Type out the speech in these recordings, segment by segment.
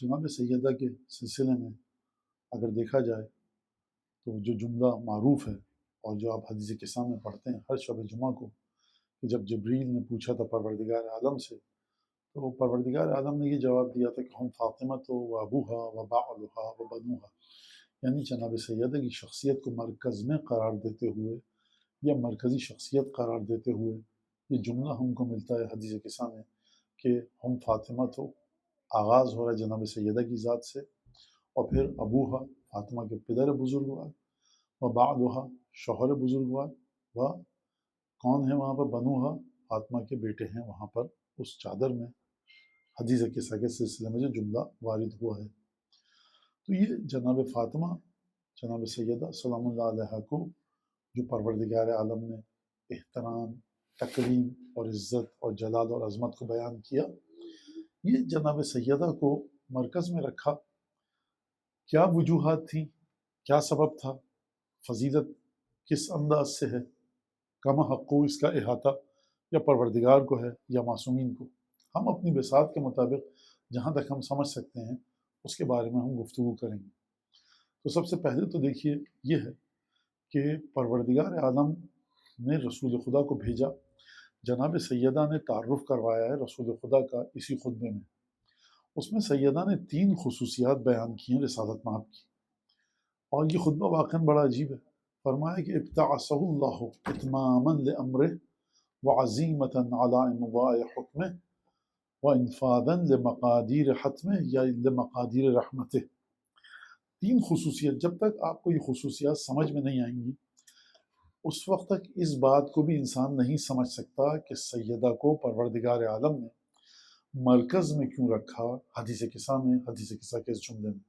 جناب سیدہ کے سلسلے میں اگر دیکھا جائے تو جو جملہ معروف ہے اور جو آپ حدیث کے سامنے پڑھتے ہیں ہر شب جمعہ کو، کہ جب جبریل نے پوچھا تھا پروردگار عالم سے، تو پروردگار عالم نے یہ جواب دیا تھا کہ ہم فاطمہ تو و ابوہا و بعلہا و بنوہا، یعنی جناب سیدہ کی شخصیت کو مرکز میں قرار دیتے ہوئے یا مرکزی شخصیت قرار دیتے ہوئے یہ جملہ ہم کو ملتا ہے حدیث کے سامنے کہ ہم فاطمہ تو آغاز ہو رہا ہے جناب سیدہ کی ذات سے، اور پھر ابوہا فاطمہ کے پدر بزرگوار، و بعلہا شوہر بزرگوار، و کون ہے وہاں پر بنوہا فاطمہ کے بیٹے ہیں وہاں پر اس چادر میں حدیث قصہ کے سلسلے میں جو جملہ وارد ہوا ہے۔ تو یہ جناب فاطمہ جناب سیدہ سلام اللہ علیہ کو جو پروردگار عالم نے احترام، تکریم اور عزت اور جلال اور عظمت کو بیان کیا، یہ جناب سیدہ کو مرکز میں رکھا۔ کیا وجوہات تھیں، کیا سبب تھا، فضیلت کس انداز سے ہے، کما حقو اس کا احاطہ یا پروردگار کو ہے یا معصومین کو، ہم اپنی بساط کے مطابق جہاں تک ہم سمجھ سکتے ہیں اس کے بارے میں ہم گفتگو کریں گے۔ تو سب سے پہلے تو دیکھیے یہ ہے کہ پروردگار عالم نے رسول خدا کو بھیجا، جناب سیدہ نے تعارف کروایا ہے رسول خدا کا اسی خطبے میں۔ اس میں سیدہ نے 3 خصوصیات بیان کی ہیں رسالت مآب کی، اور یہ خطبہ واقعاً بڑا عجیب ہے۔ فرمایا کہ ابتعثہ اللہ اتماما لامرہ وعزیمۃ علی امضاء حکمہ وانفاذا لمقادیر حتمہ یا لمقادیر رحمتہ۔ 3 خصوصیت، جب تک آپ کو یہ خصوصیات سمجھ میں نہیں آئیں گی اس وقت تک اس بات کو بھی انسان نہیں سمجھ سکتا کہ سیدہ کو پروردگار عالم نے مرکز میں کیوں رکھا حدیث قصہ میں، حدیث قصہ کے اس جملے میں۔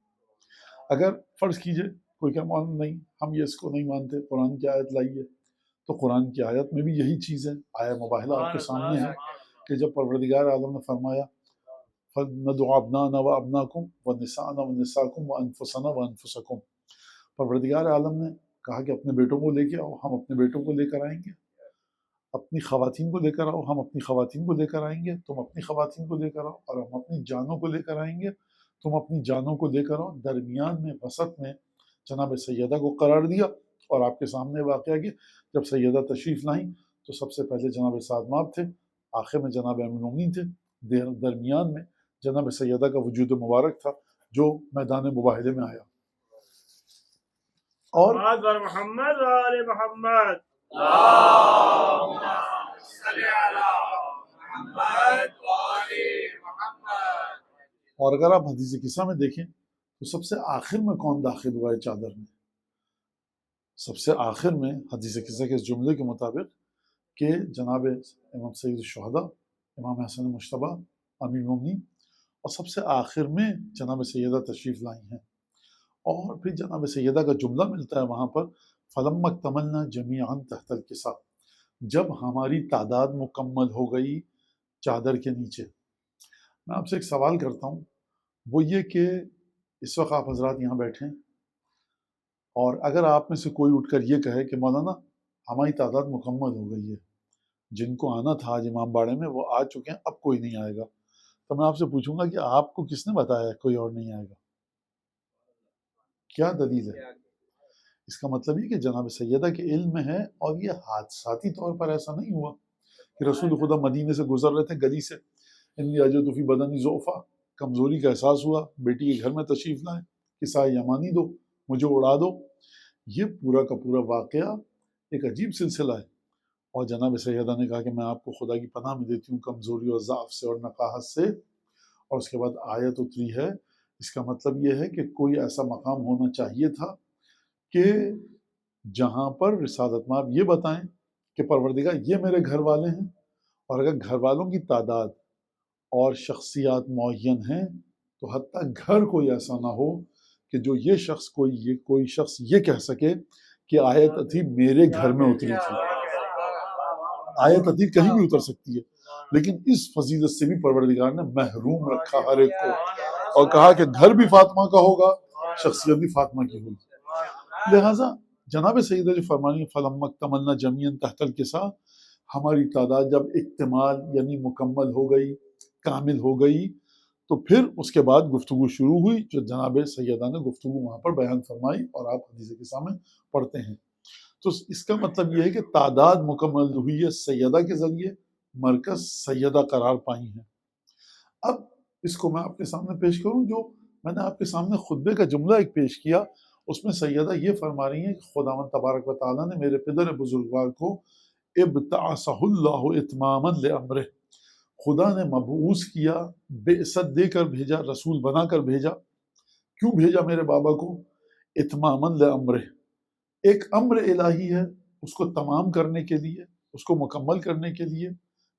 اگر فرض کیجئے کوئی کہ نہیں ہم یہ اس کو نہیں مانتے، قرآن کی آیت لائیے، تو قرآن کی آیت میں بھی یہی چیز ہے، آیہ مباہلہ آپ کے سامنے ہے کہ جب پروردگار عالم نے فرمایا فَنَدْعُ أَبْنَاءَنَا وَأَبْنَاءَكُمْ وَنِسَاءَنَا وَنِسَاءَكُمْ وَأَنفُسَنَا وَأَنفُسَكُمْ، پروردگار عالم نے کہا کہ اپنے بیٹوں کو لے کے آؤ، ہم اپنے بیٹوں کو لے کر آئیں گے، اپنی خواتین کو لے کر آؤ، ہم اپنی خواتین کو لے کر آئیں گے، تم اپنی خواتین کو لے کر آؤ، اور ہم اپنی جانوں کو لے کر آئیں گے، تم اپنی جانوں کو لے کر آؤ۔ درمیان میں وسط میں جناب سیدہ کو قرار دیا، اور آپ کے سامنے واقعہ کہ جب سیدہ تشریف لائیں تو سب سے پہلے جناب سعد مآب تھے، آخر میں جناب ام المؤمنین تھے، درمیان میں جناب سیدہ کا وجود مبارک تھا جو میدان مباہلے میں آیا۔ اور محمد آل محمد اور اگر آپ حدیث قصہ میں دیکھیں تو سب سے آخر میں کون داخل ہوا ہے چادر میں؟ سب سے آخر میں حدیث قصہ کے اس جملے کے مطابق کہ جناب امام سید الشہداء امام حسن مجتبیٰ امیر المومنین، اور سب سے آخر میں جناب سیدہ تشریف لائی ہیں۔ اور پھر جناب سیدہ کا جملہ ملتا ہے وہاں پر فَلَمَّا اكْتَمَلْنَا جَمِيعًا تحت الكساء، جب ہماری تعداد مکمل ہو گئی چادر کے نیچے۔ میں آپ سے ایک سوال کرتا ہوں، وہ یہ کہ اس وقت آپ حضرات یہاں بیٹھیں اور اگر آپ میں سے کوئی اٹھ کر یہ کہے کہ مولانا ہماری تعداد مکمل ہو گئی ہے، جن کو آنا تھا آج امام باڑے میں وہ آ چکے ہیں، اب کوئی نہیں آئے گا، تو میں آپ سے پوچھوں گا کہ آپ کو کس نے بتایا ہے کوئی اور نہیں آئے گا؟ کیا دلیل ہے؟ اس کا مطلب یہ کہ جناب سیدہ کے علم میں ہے، اور یہ حادثاتی طور پر ایسا نہیں ہوا کہ رسول خدا مدینے سے گزر رہے تھے گلی سے، انی اجد فی بدنی ضعفا، کمزوری کا احساس ہوا، بیٹی کے گھر میں تشریف لائیں، قصہ یمانی دو، مجھے اڑا دو۔ یہ پورا کا پورا واقعہ ایک عجیب سلسلہ ہے، اور جناب سیدہ نے کہا کہ میں آپ کو خدا کی پناہ میں دیتی ہوں کمزوری اور ضعف سے اور نقاہت سے، اور اس کے بعد آیت اتری ہے۔ اس کا مطلب یہ ہے کہ کوئی ایسا مقام ہونا چاہیے تھا کہ جہاں پر رسالت مآب یہ بتائیں کہ پروردگار یہ میرے گھر والے ہیں، اور اگر گھر والوں کی تعداد اور شخصیات معین ہیں تو حتیٰ گھر کوئی ایسا نہ ہو کہ جو یہ شخص کوئی شخص یہ کہہ سکے کہ آیت اتھی میرے گھر میں اتری تھی۔ آیت اتھی کہیں بھی اتر سکتی ہے، لیکن اس فضیلت سے بھی پروردگار نے محروم رکھا ہر ایک کو، اور کہا کہ گھر بھی فاطمہ کا ہوگا، شخصیت بھی فاطمہ کی ہوگی۔ لہٰذا جناب سیدہ جو فرمانی فَلَمَّا اكْتَمَلْنَا جَمِيعًا تحت الكساء، ہماری تعداد جب اکتمال یعنی مکمل ہو گئی، کامل ہو گئی، تو پھر اس کے بعد گفتگو شروع ہوئی جو جناب سیدہ نے گفتگو وہاں پر بیان فرمائی اور آپ حدیث کے سامنے پڑھتے ہیں. تو اس کا مطلب یہ ہے کہ تعداد مکمل ہوئی ہے سیدہ کے ذریعے، مرکز سیدہ قرار پائی ہیں. اب اس کو میں آپ کے سامنے پیش کروں. جو میں نے آپ کے سامنے خطبے کا جملہ ایک پیش کیا، اس میں سیدہ یہ فرما رہی ہیں کہ خداوند تبارک و تعالیٰ نے میرے پدر بزرگوار کو ابتعثہ اللہ اتماما لامرہ، خدا نے مبعوث کیا، بعثت دے کر بھیجا، رسول بنا کر بھیجا. کیوں بھیجا میرے بابا کو؟ اتماما لامرہ، ایک امر الہی ہے اس کو تمام کرنے کے لیے، اس کو مکمل کرنے کے لیے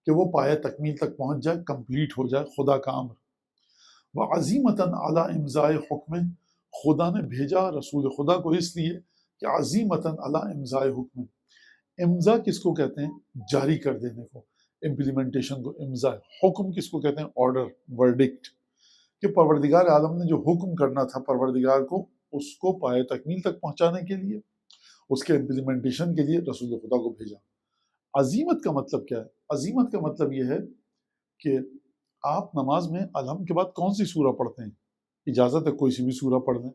کہ وہ پایہ تکمیل تک پہنچ جائے، کمپلیٹ ہو جائے، خدا کا امر. وعزیمتاً علی امضاء حکم، خدا نے بھیجا رسول خدا کو اس لیے کہ عزیمتاً علی امضاء حکم. امضاء کس کو کہتے ہیں؟ جاری کر دینے کو، امپلیمنٹیشن کو امضاء. حکم کس کو کہتے ہیں؟ Order, verdict. کہ پروردگار عالم نے جو حکم کرنا تھا پروردگار کو، اس کو پایہ تکمیل تک پہنچانے کے لیے، اس کے امپلیمنٹیشن کے لیے رسول خدا کو بھیجا. عزیمت کا مطلب کیا ہے؟ عزیمت کا مطلب یہ ہے کہ آپ نماز میں الحمد کے بعد کون سی سورہ پڑھتے ہیں؟ اجازت ہے کوئی سی بھی سورہ پڑھ لیں،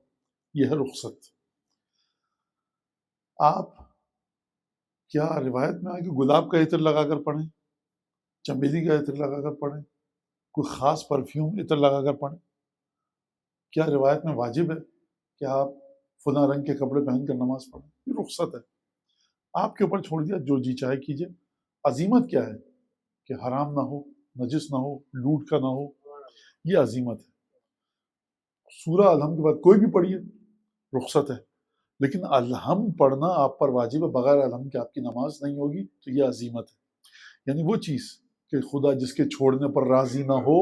یہ ہے رخصت. آپ کیا روایت میں آئے کہ گلاب کا عطر لگا کر پڑھیں، چمیلی کا عطر لگا کر پڑھیں، کوئی خاص پرفیوم عطر لگا کر پڑھیں؟ کیا روایت میں واجب ہے کہ آپ فلاں رنگ کے کپڑے پہن کر نماز پڑھیں؟ یہ رخصت ہے، آپ کے اوپر چھوڑ دیا، جو جی چاہے کیجئے. عزیمت کیا ہے؟ کہ حرام نہ ہو، نجس نہ ہو، لوٹ کا نہ ہو، یہ عزیمت ہے. سورہ الحم کے بعد کوئی بھی پڑھیے، رخصت ہے. لیکن الحم پڑھنا آپ پر واجب ہے، بغیر الحم کے آپ کی نماز نہیں ہوگی، تو یہ عزیمت ہے. یعنی وہ چیز کہ خدا جس کے چھوڑنے پر راضی نہ ہو،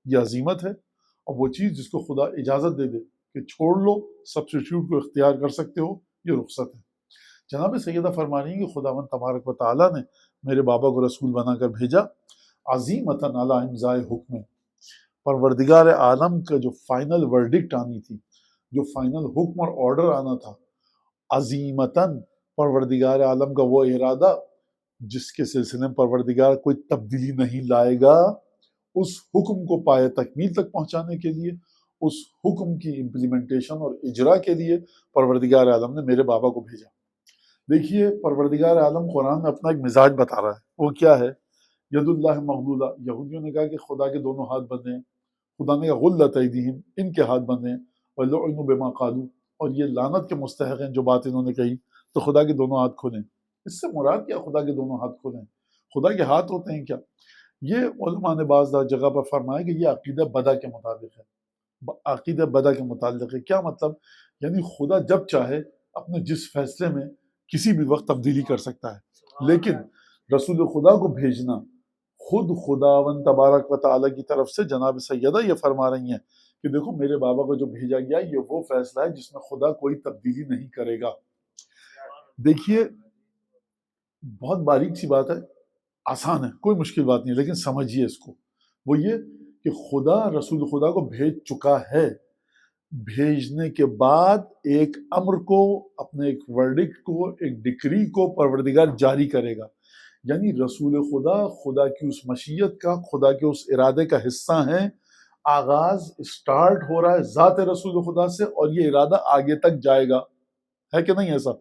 یہ عزیمت ہے. اور وہ چیز جس کو خدا اجازت دے دے کہ چھوڑ لو، سبسٹیٹیوٹ کو اختیار کر سکتے ہو، یہ رخصت ہے. جناب سیدہ فرما رہی ہیں کہ خداوند تبارک و تعالیٰ نے میرے بابا کو رسول بنا کر بھیجا، عظیمتاً علی امضاء حکم. پروردگار عالم کا جو فائنل ورڈکٹ آنی تھی، جو فائنل حکم اور آرڈر آنا تھا، عظیمتاً پروردگار عالم کا وہ ارادہ جس کے سلسلے میں پروردگار کوئی تبدیلی نہیں لائے گا، اس حکم کو پایہ تکمیل تک پہنچانے کے لیے، اس حکم کی امپلیمنٹیشن اور اجرا کے لیے پروردگار عالم نے میرے بابا کو بھیجا. دیکھیے پروردگار عالم قرآن میں اپنا ایک مزاج بتا رہا ہے، وہ کیا ہے؟ ید اللہ مغلولہ. یہودیوں نے کہا کہ خدا کے دونوں ہاتھ بندھے ہیں، خدا نے کہا غلت ایدیہم، ان کے ہاتھ بندھے ہیں، وَلُعِنُوا بِمَا قَالُوا، اور یہ لعنت کے مستحق ہیں جو بات انہوں نے کہی، تو خدا کے دونوں ہاتھ کھولیں. اس سے مراد کیا خدا کے دونوں ہاتھ کھولیں؟ خدا کے ہاتھ ہوتے ہیں کیا؟ یہ علماء نے بعض جگہ پر فرمایا کہ یہ عقیدہ بدع کے مطابق ہے، عقیدہ بدع کے متعلق ہے. کیا مطلب؟ یعنی خدا جب چاہے اپنے جس فیصلے میں کسی بھی وقت تبدیلی کر سکتا ہے، لیکن رسول خدا کو بھیجنا خود خداوند تبارک و تعالیٰ کی طرف سے. جناب سیدہ یہ فرما رہی ہیں کہ دیکھو میرے بابا کو جو بھیجا گیا یہ وہ فیصلہ ہے جس میں خدا کوئی تبدیلی نہیں کرے گا. دیکھیے بہت باریک سی بات ہے، آسان ہے، کوئی مشکل بات نہیں، لیکن سمجھیے اس کو. وہ یہ کہ خدا رسول خدا کو بھیج چکا ہے، بھیجنے کے بعد ایک امر کو، اپنے ایک ورڈکٹ کو، ایک ڈکری کو پروردگار جاری کرے گا. یعنی رسول خدا خدا کی اس مشیت کا، خدا کے اس ارادے کا حصہ ہیں. آغاز اسٹارٹ ہو رہا ہے ذات رسول خدا سے، اور یہ ارادہ آگے تک جائے گا. ہے کہ نہیں ایسا؟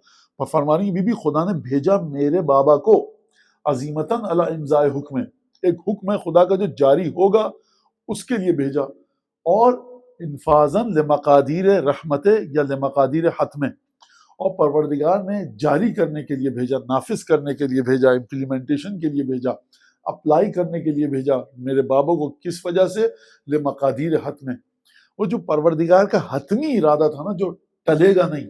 فرما رہی بی بی خدا نے بھیجا میرے بابا کو عظیمتاً علی امضاء حکم، ایک حکم ہے خدا کا جو جاری ہوگا اس کے لیے بھیجا، اور انفاذاً لمقادیر رحمت یا لمقادیر حتم، اور پروردگار نے جاری کرنے کے لیے بھیجا، نافذ کرنے کے لیے بھیجا، امپلیمنٹیشن کے لیے بھیجا، اپلائی کرنے کے لیے بھیجا میرے بابا کو. کس وجہ سے؟ لمقادیر حتم. وہ جو پروردگار کا حتمی ارادہ تھا نا، جو ٹلے گا نہیں،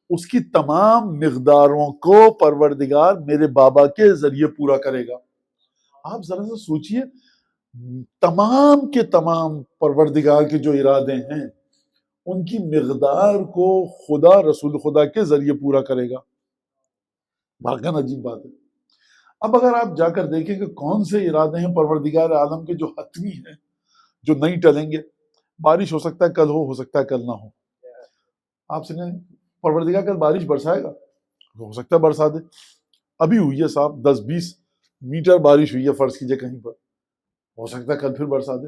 اس کی تمام مقداروں کو پروردگار میرے بابا کے ذریعے پورا کرے گا. آپ ذرا سا سوچئے، تمام کے تمام پروردگار کے جو ارادے ہیں ان کی مقدار کو خدا رسول خدا کے ذریعے پورا کرے گا. واقعاً عجیب بات ہے. اب اگر آپ جا کر دیکھیں کہ کون سے ارادے ہیں پروردگار عالم کے جو حتمی ہیں، جو نہیں ٹلیں گے. بارش ہو سکتا ہے کل ہو سکتا ہے کل نہ ہو. آپ سے کہیں پروردگار کل بارش برسائے گا، ہو سکتا ہے برسا دے. ابھی ہوئی ہے صاحب 10-20 میٹر بارش ہوئی ہے فرض کیجئے کہیں پر، ہو سکتا ہے کل پھر برسا دے.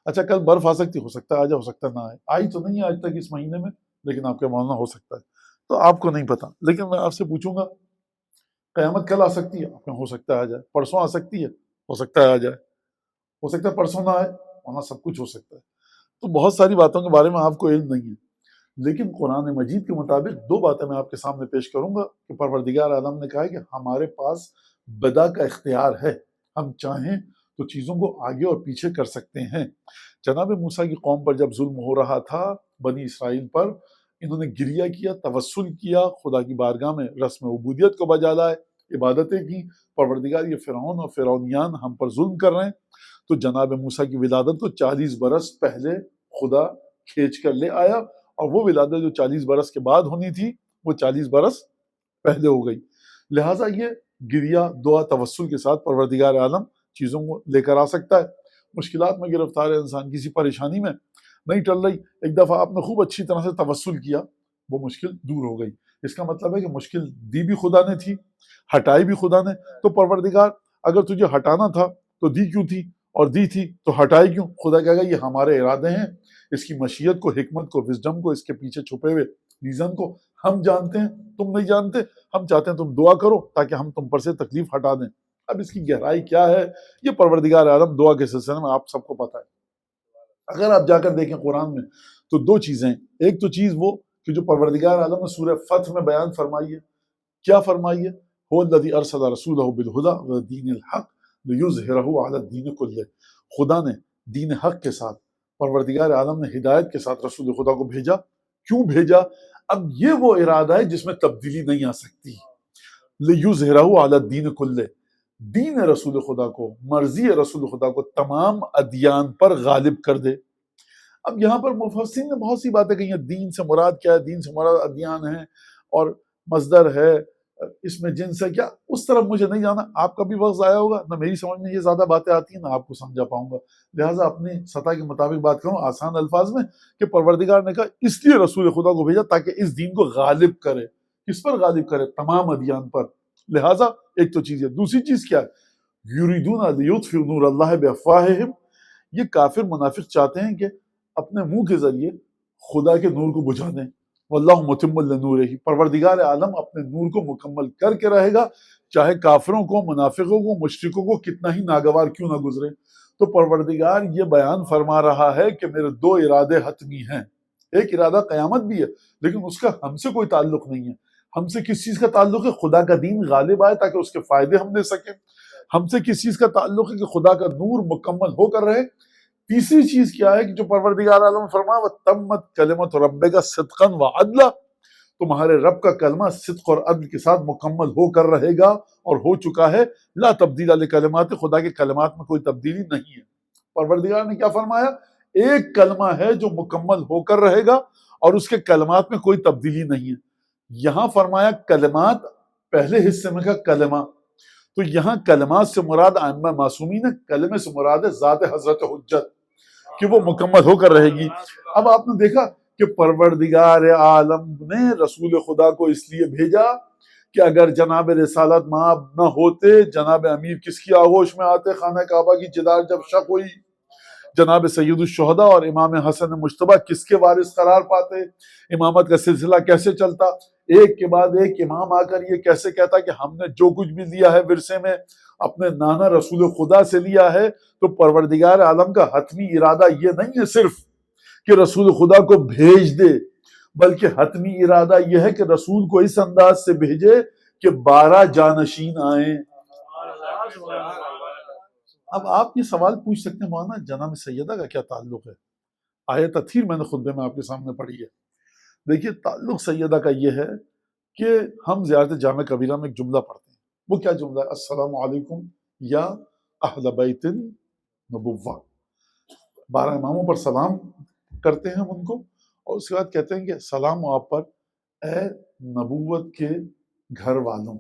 اچھا کل برف آ سکتی، ہو سکتا ہے آ جائے، ہو سکتا ہے نہ آئے، آئی تو نہیں آج تک اس مہینے میں، لیکن آپ کے مولانا ہو سکتا ہے، تو آپ کو نہیں پتا۔ لیکن میں آپ سے پوچھوں گا قیامت کل آ سکتی ہے، آپ کو ہو سکتا ہے آ جائے، پرسوں آ سکتی ہے، ہو سکتا ہے آ جائے، ہو سکتا ہے پرسوں نہ آئے، وہاں سب کچھ ہو سکتا ہے۔ تو بہت ساری باتوں کے بارے میں آپ کو علم نہیں ہے، لیکن قرآن مجید کے مطابق دو باتیں میں آپ کے سامنے پیش کروں گا کہ پروردگار عالم نے کہا ہے کہ ہمارے پاس بدا کا اختیار ہے، ہم چاہیں تو چیزوں کو آگے اور پیچھے کر سکتے ہیں۔ جناب موسیٰ کی قوم پر جب ظلم ہو رہا تھا، بنی اسرائیل پر، انہوں نے گریہ کیا، توسل کیا، خدا کی بارگاہ میں رسم عبودیت کو بجا لائے، عبادتیں کی، پروردگار یہ فرعون اور فرعونیان ہم پر ظلم کر رہے ہیں۔ تو جناب موسیٰ کی ولادت کو 40 برس پہلے خدا کھینچ کر لے آیا، اور وہ ولادت جو 40 برس کے بعد ہونی تھی وہ 40 برس پہلے ہو گئی۔ لہٰذا یہ گریہ، دعا، توسل کے ساتھ پروردگار عالم چیزوں کو لے کر آ سکتا ہے۔ مشکلات میں گرفتار ہے انسان، کسی پریشانی میں نہیں ٹل رہی، ایک دفعہ آپ نے خوب اچھی طرح سے توسل کیا، وہ مشکل دور ہو گئی، اس کا مطلب ہے کہ مشکل دی بھی خدا نے تھی، ہٹائی بھی خدا نے۔ تو پروردگار اگر تجھے ہٹانا تھا تو دی کیوں تھی، اور دی تھی تو ہٹائی کیوں؟ خدا کہے گا یہ ہمارے ارادے ہیں، اس کی مشیت کو، حکمت کو، وزڈم کو، اس کے پیچھے چھپے ہوئے ریزن کو ہم جانتے ہیں، تم نہیں جانتے۔ ہم چاہتے ہیں تم دعا کرو تاکہ ہم تم پر سے تکلیف ہٹا دیں۔ اب اس کی گہرائی کیا ہے یہ پروردگار عالم دعا کے سلسلے میں آپ سب کو پتہ ہے۔ اگر آپ جا کر دیکھیں قرآن میں تو دو چیزیں، ایک تو چیز وہ کہ جو پروردگار عالم نے سورہ فتح میں بیان فرمائی ہے، کیا فرمائی ہے؟ هو الذی ارسل رسولہ بالہدی ودین الحق لیظہرہ علی الدین کلہ۔ خدا نے دین حق کے ساتھ، پروردگار عالم نے ہدایت کے ساتھ رسول خدا کو بھیجا۔ کیوں بھیجا؟ اب یہ وہ ارادہ ہے جس میں تبدیلی نہیں آ سکتی۔ لیظہرہ علی الدین کلہ، دین رسول خدا کو، مرضی رسول خدا کو تمام ادیان پر غالب کر دے۔ اب یہاں پر مفسرین نے بہت سی باتیں کہی ہیں، دین سے مراد کیا ہے، دین سے مراد ادیان ہے اور مصدر ہے، اس میں جنس ہے، کیا اس طرف مجھے نہیں جانا، آپ کا بھی وقت ضائع ہوگا، نہ میری سمجھ میں یہ زیادہ باتیں آتی ہیں نہ آپ کو سمجھا پاؤں گا، لہٰذا اپنی سطح کے مطابق بات کروں آسان الفاظ میں کہ پروردگار نے کہا اس لیے رسول خدا کو بھیجا تاکہ اس دین کو غالب کرے۔ کس پر غالب کرے؟ تمام ادیان پر۔ لہٰذا ایک تو چیز ہے، دوسری چیز کیا ہے؟ یریدون لیطفئوا نور اللہ بافواہہم، یہ کافر منافق چاہتے ہیں کہ اپنے منہ کے ذریعے خدا کے نور کو بجھا دیں۔ واللہ متم لنورہ، پروردگار عالم اپنے نور کو مکمل کر کے رہے گا، چاہے کافروں کو، منافقوں کو، مشرکوں کو کتنا ہی ناگوار کیوں نہ گزرے۔ تو پروردگار یہ بیان فرما رہا ہے کہ میرے دو ارادے حتمی ہیں، ایک ارادہ قیامت بھی ہے لیکن اس کا ہم سے کوئی تعلق نہیں ہے۔ ہم سے کس چیز کا تعلق ہے؟ خدا کا دین غالب آئے تاکہ اس کے فائدے ہم دے سکیں۔ ہم سے کس چیز کا تعلق ہے؟ کہ خدا کا نور مکمل ہو کر رہے۔ تیسری چیز کیا ہے کہ جو پروردگار عالم فرمایا وَتَمَّتْ کَلِمَتُ رَبِّكَ صِدْقًا وَعَدْلًا، تمہارے رب کا کلمہ صدق اور عدل کے ساتھ مکمل ہو کر رہے گا اور ہو چکا ہے۔ لا تبدیل لکلمات، خدا کے کلمات میں کوئی تبدیلی نہیں ہے۔ پروردگار نے کیا فرمایا؟ ایک کلمہ ہے جو مکمل ہو کر رہے گا اور اس کے کلمات میں کوئی تبدیلی نہیں ہے۔ یہاں فرمایا کلمات، پہلے حصے میں کہا کلمہ، تو یہاں کلمات سے مراد ائمہ معصومین ہے، کلمے سے مراد ہے ذات حضرت حجت کہ وہ مکمل ہو کر رہے گی۔ اب آپ نے دیکھا کہ پروردگار عالم نے رسول خدا کو اس لیے بھیجا کہ اگر جناب رسالت مآب نہ ہوتے، جناب امیر کس کی آغوش میں آتے؟ خانہ کعبہ کی جدار جب شق ہوئی، جناب سید الشہداء اور امام حسن مجتبیٰ کس کے وارث قرار پاتے؟ امامت کا سلسلہ کیسے چلتا؟ ایک کے بعد ایک امام آ کر یہ کیسے کہتا کہ ہم نے جو کچھ بھی لیا ہے ورثے میں اپنے نانا رسول خدا سے لیا ہے؟ تو پروردگار عالم کا حتمی ارادہ یہ نہیں ہے صرف کہ رسول خدا کو بھیج دے، بلکہ حتمی ارادہ یہ ہے کہ رسول کو اس انداز سے بھیجے کہ 12 جانشین آئیں۔ اب آپ یہ سوال پوچھ سکتے ہیں مولانا جناب سیدہ کا کیا تعلق ہے؟ آیت تطہیر میں نے خطبے میں آپ کے سامنے پڑھی ہے۔ دیکھیے تعلق سیدہ کا یہ ہے کہ ہم زیارت جامع کبیرہ میں ایک جملہ پڑھتے ہیں، وہ کیا جملہ ہے؟ السلام علیکم یا اہل بیت النبوہ، 12 اماموں پر سلام کرتے ہیں ہم ان کو، اور اس کے بعد کہتے ہیں کہ سلام آپ پر اے نبوت کے گھر والوں۔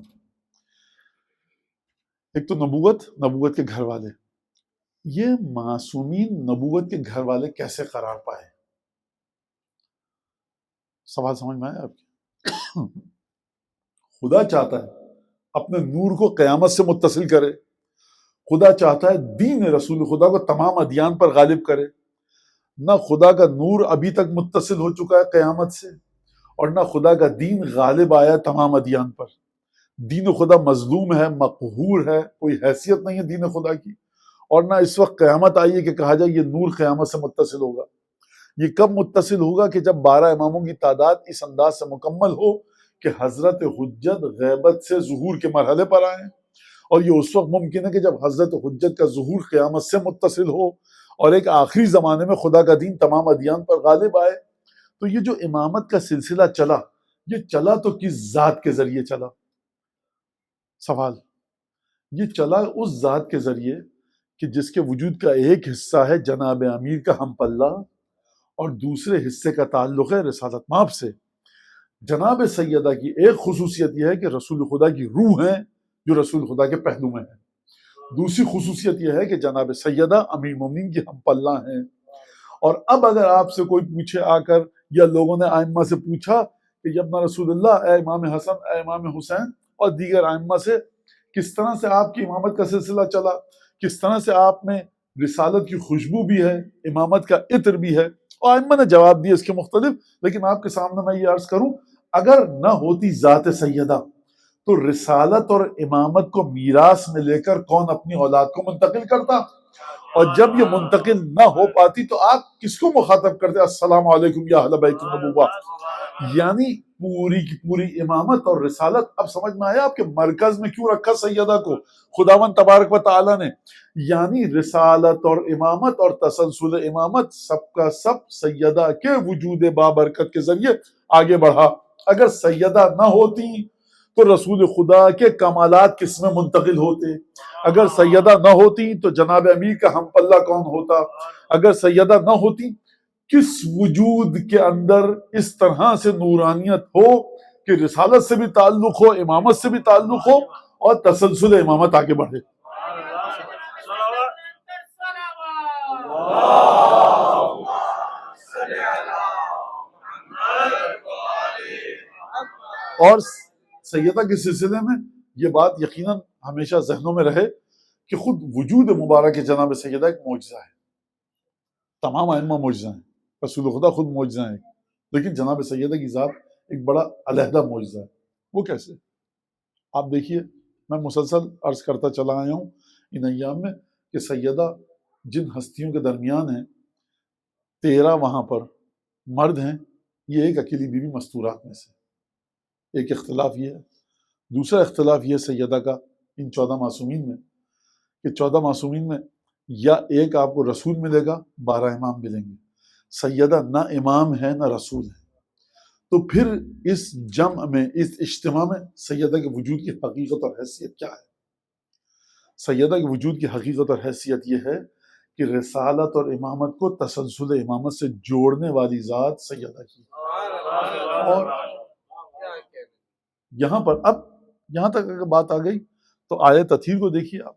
ایک تو نبوت کے گھر والے، یہ معصومین نبوت کے گھر والے کیسے قرار پائے؟ سوال سمجھ میں آیا آپ کی؟ خدا چاہتا ہے اپنے نور کو قیامت سے متصل کرے، خدا چاہتا ہے دین رسول خدا کو تمام ادیان پر غالب کرے، نہ خدا کا نور ابھی تک متصل ہو چکا ہے قیامت سے، اور نہ خدا کا دین غالب آیا تمام ادیان پر۔ دین خدا مظلوم ہے، مقہور ہے، کوئی حیثیت نہیں ہے دین خدا کی، اور نہ اس وقت قیامت آئی ہے کہ کہا جائے یہ نور قیامت سے متصل ہوگا۔ یہ کب متصل ہوگا؟ کہ جب 12 اماموں کی تعداد اس انداز سے مکمل ہو کہ حضرت حجت غیبت سے ظہور کے مرحلے پر آئیں، اور یہ اس وقت ممکن ہے کہ جب حضرت حجت کا ظہور قیامت سے متصل ہو اور ایک آخری زمانے میں خدا کا دین تمام ادیان پر غالب آئے۔ تو یہ جو امامت کا سلسلہ چلا، یہ چلا تو کس ذات کے ذریعے چلا؟ سوال، یہ چلا اس ذات کے ذریعے کہ جس کے وجود کا ایک حصہ ہے جناب امیر کا ہم پلہ، اور دوسرے حصے کا تعلق ہے رسالت مآب سے۔ جناب سیدہ کی ایک خصوصیت یہ ہے کہ رسول خدا کی روح ہیں جو رسول خدا کے پہلو میں ہے۔ دوسری خصوصیت یہ ہے کہ جناب سیدہ امیر مومنین کی ہم پلہ ہیں۔ اور اب اگر آپ سے کوئی پوچھے آ کر، یا لوگوں نے ائمہ سے پوچھا کہ یبنا رسول اللہ، اے امام حسن، اے امام حسین، اور دیگر ائمہ سے، کس طرح سے آپ کی امامت کا سلسلہ چلا، کس طرح سے آپ میں رسالت کی خوشبو بھی ہے، امامت کا عطر بھی ہے، اور ائمہ نے جواب دیے اس کے مختلف، لیکن آپ کے سامنے میں یہ عرض کروں، اگر نہ ہوتی ذات سیدہ تو رسالت اور امامت کو میراث میں لے کر کون اپنی اولاد کو منتقل کرتا؟ اور جب یہ منتقل نہ ہو پاتی تو آپ کس کو مخاطب کرتے؟ السلام علیکم یا اہل بیت النبوہ۔ یعنی پوری کی پوری امامت اور رسالت، اب سمجھ میں آیا آپ کے مرکز میں کیوں رکھا سیدہ کو خداوند تبارک و تعالیٰ نے؟ یعنی رسالت اور امامت اور تسلسل امامت سب کا سب سیدہ کے وجود بابرکت کے ذریعے آگے بڑھا۔ اگر سیدہ نہ ہوتی تو رسول خدا کے کمالات کس میں منتقل ہوتے؟ اگر سیدہ نہ ہوتی تو جناب امیر کا ہم پلہ کون ہوتا؟ اگر سیدہ نہ ہوتی، کس وجود کے اندر اس طرح سے نورانیت ہو کہ رسالت سے بھی تعلق ہو، امامت سے بھی تعلق ہو، اور تسلسل امامت آگے بڑھے؟ اور سیدہ کے سلسلے میں یہ بات یقیناً ہمیشہ ذہنوں میں رہے کہ خود وجود مبارک جناب سیدہ ایک معجزہ ہے۔ تمام ائمہ معجزہ ہیں، رسول خدا خود معجزہ ہیں، لیکن جناب سیدہ کی ذات ایک بڑا علیحدہ معجزہ ہے۔ وہ کیسے؟ آپ دیکھیے، میں مسلسل عرض کرتا چلا آیا ہوں ان ایام میں کہ سیدہ جن ہستیوں کے درمیان ہیں، 13 وہاں پر مرد ہیں، یہ ایک اکیلی بیوی مستورات میں سے۔ ایک اختلاف یہ ہے۔ دوسرا اختلاف یہ سیدہ کا ان 14 معصومین میں کہ 14 معصومین میں یا ایک آپ کو رسول ملے گا، 12 امام ملیں گے۔ سیدہ نہ امام ہے نہ رسول ہے، تو پھر اس جمع میں، اس اجتماع میں سیدہ کے وجود کی حقیقت اور حیثیت کیا ہے؟ سیدہ کے وجود کی حقیقت اور حیثیت یہ ہے کہ رسالت اور امامت کو تسلسل امامت سے جوڑنے والی ذات سیدہ کی۔ اور یہاں پر اب یہاں تک اگر بات آ گئی تو آیت تطہیر کو دیکھیے آپ،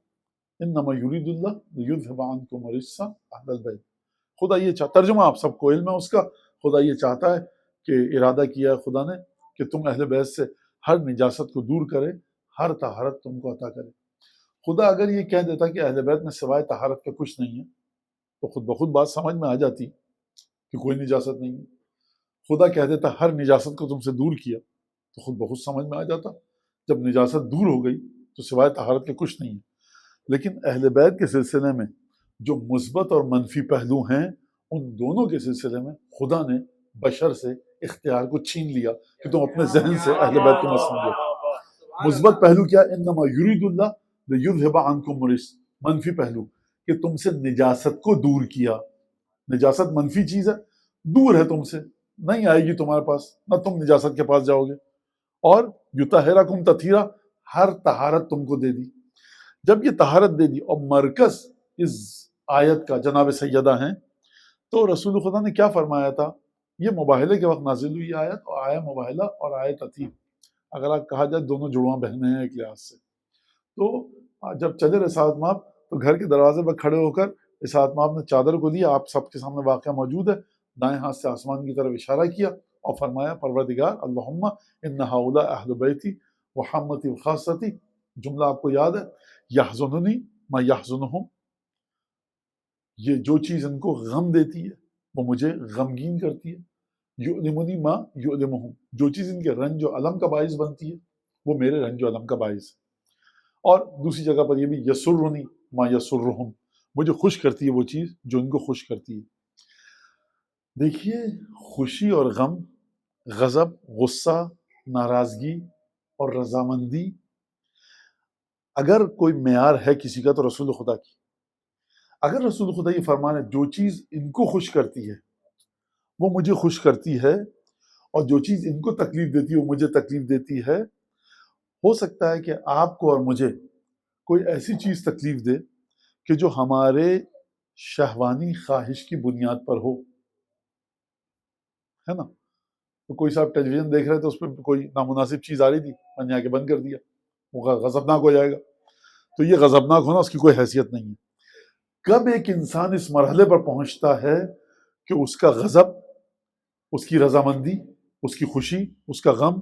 انما یرید اللہ لیذھب عنکم الرجس اہل البیت۔ خدا یہ چاہتا، ترجمہ آپ سب کو علم ہے اس کا، خدا یہ چاہتا ہے کہ ارادہ کیا ہے خدا نے کہ تم اہل بیت سے ہر نجاست کو دور کرے، ہر طہارت تم کو عطا کرے۔ خدا اگر یہ کہہ دیتا کہ اہل بیت میں سوائے طہارت کے کچھ نہیں ہے تو خود بخود بات سمجھ میں آ جاتی کہ کوئی نجاست نہیں ہے۔ خدا کہہ دیتا ہر نجاست کو تم سے دور کیا تو خود بخود سمجھ میں آ جاتا جب نجاست دور ہو گئی تو سوائے طہارت کے کچھ نہیں ہے۔ لیکن اہل بیت کے سلسلے میں جو مثبت اور منفی پہلو ہیں، ان دونوں کے سلسلے میں خدا نے بشر سے اختیار کو چھین لیا کہ تم اپنے ذہن سے اہل بیت کو مت سمجھو۔ مثبت پہلو کیا؟ انما یرید اللہ لیذھب عنکم الرجس، منفی پہلو کہ تم سے نجاست کو دور کیا۔ نجاست منفی چیز ہے، دور ہے تم سے، نہیں آئے گی تمہارے پاس، نہ تم نجاست کے پاس جاؤ گے۔ اور یطہرکم تطہیرا، ہر طہارت تم کو دے دی۔ جب یہ طہارت دے دی اور مرکز اس آیت کا جناب سیدہ ہیں، تو رسول خدا نے کیا فرمایا تھا؟ یہ مباہلے کے وقت نازل ہوئی آیت، اور آیا مباہلہ اور آیت تطہیر، اگر آپ کہا جائے دونوں جڑواں بہنیں ہیں ایک لحاظ سے۔ تو جب چلے رسالت مآب تو گھر کے دروازے پر کھڑے ہو کر رسالت مآب نے چادر کو لیا، آپ سب کے سامنے واقعہ موجود ہے، دائیں ہاتھ سے آسمان کی طرف اشارہ کیا اور فرمایا پروردگار اللہم ان ہؤلاء اہل بیتی وحمتی وخاصتی، جملہ آپ کو یاد ہے، یحزننی ما یحزنہم، یہ جو چیز ان کو غم دیتی ہے وہ مجھے غمگین کرتی ہے. یؤلمنی ما یؤلمہم، جو چیز ان کے رنج و الم کا باعث بنتی ہے وہ میرے رنج و الم کا باعث ہے. اور دوسری جگہ پر یہ بھی یسرنی ما یسرہم، مجھے خوش کرتی ہے وہ چیز جو ان کو خوش کرتی ہے. دیکھیے خوشی اور غم، غضب، غصہ، ناراضگی اور رضامندی اگر کوئی معیار ہے کسی کا تو رسول خدا کی. اگر رسول خدا یہ فرمانے جو چیز ان کو خوش کرتی ہے وہ مجھے خوش کرتی ہے، اور جو چیز ان کو تکلیف دیتی ہے وہ مجھے تکلیف دیتی ہے، ہو سکتا ہے کہ آپ کو اور مجھے کوئی ایسی چیز تکلیف دے کہ جو ہمارے شہوانی خواہش کی بنیاد پر ہو، ہے نا. تو کوئی صاحب ٹیلی ویژن دیکھ رہے تھے، اس پہ کوئی نامناسب چیز آ رہی تھی، میں نے آ کے بند کر دیا، وہ غضبناک ہو جائے گا. تو یہ غضبناک ہونا اس کی کوئی حیثیت نہیں ہے. کب ایک انسان اس مرحلے پر پہنچتا ہے کہ اس کا غضب، اس کی رضامندی، اس کی خوشی، اس کا غم،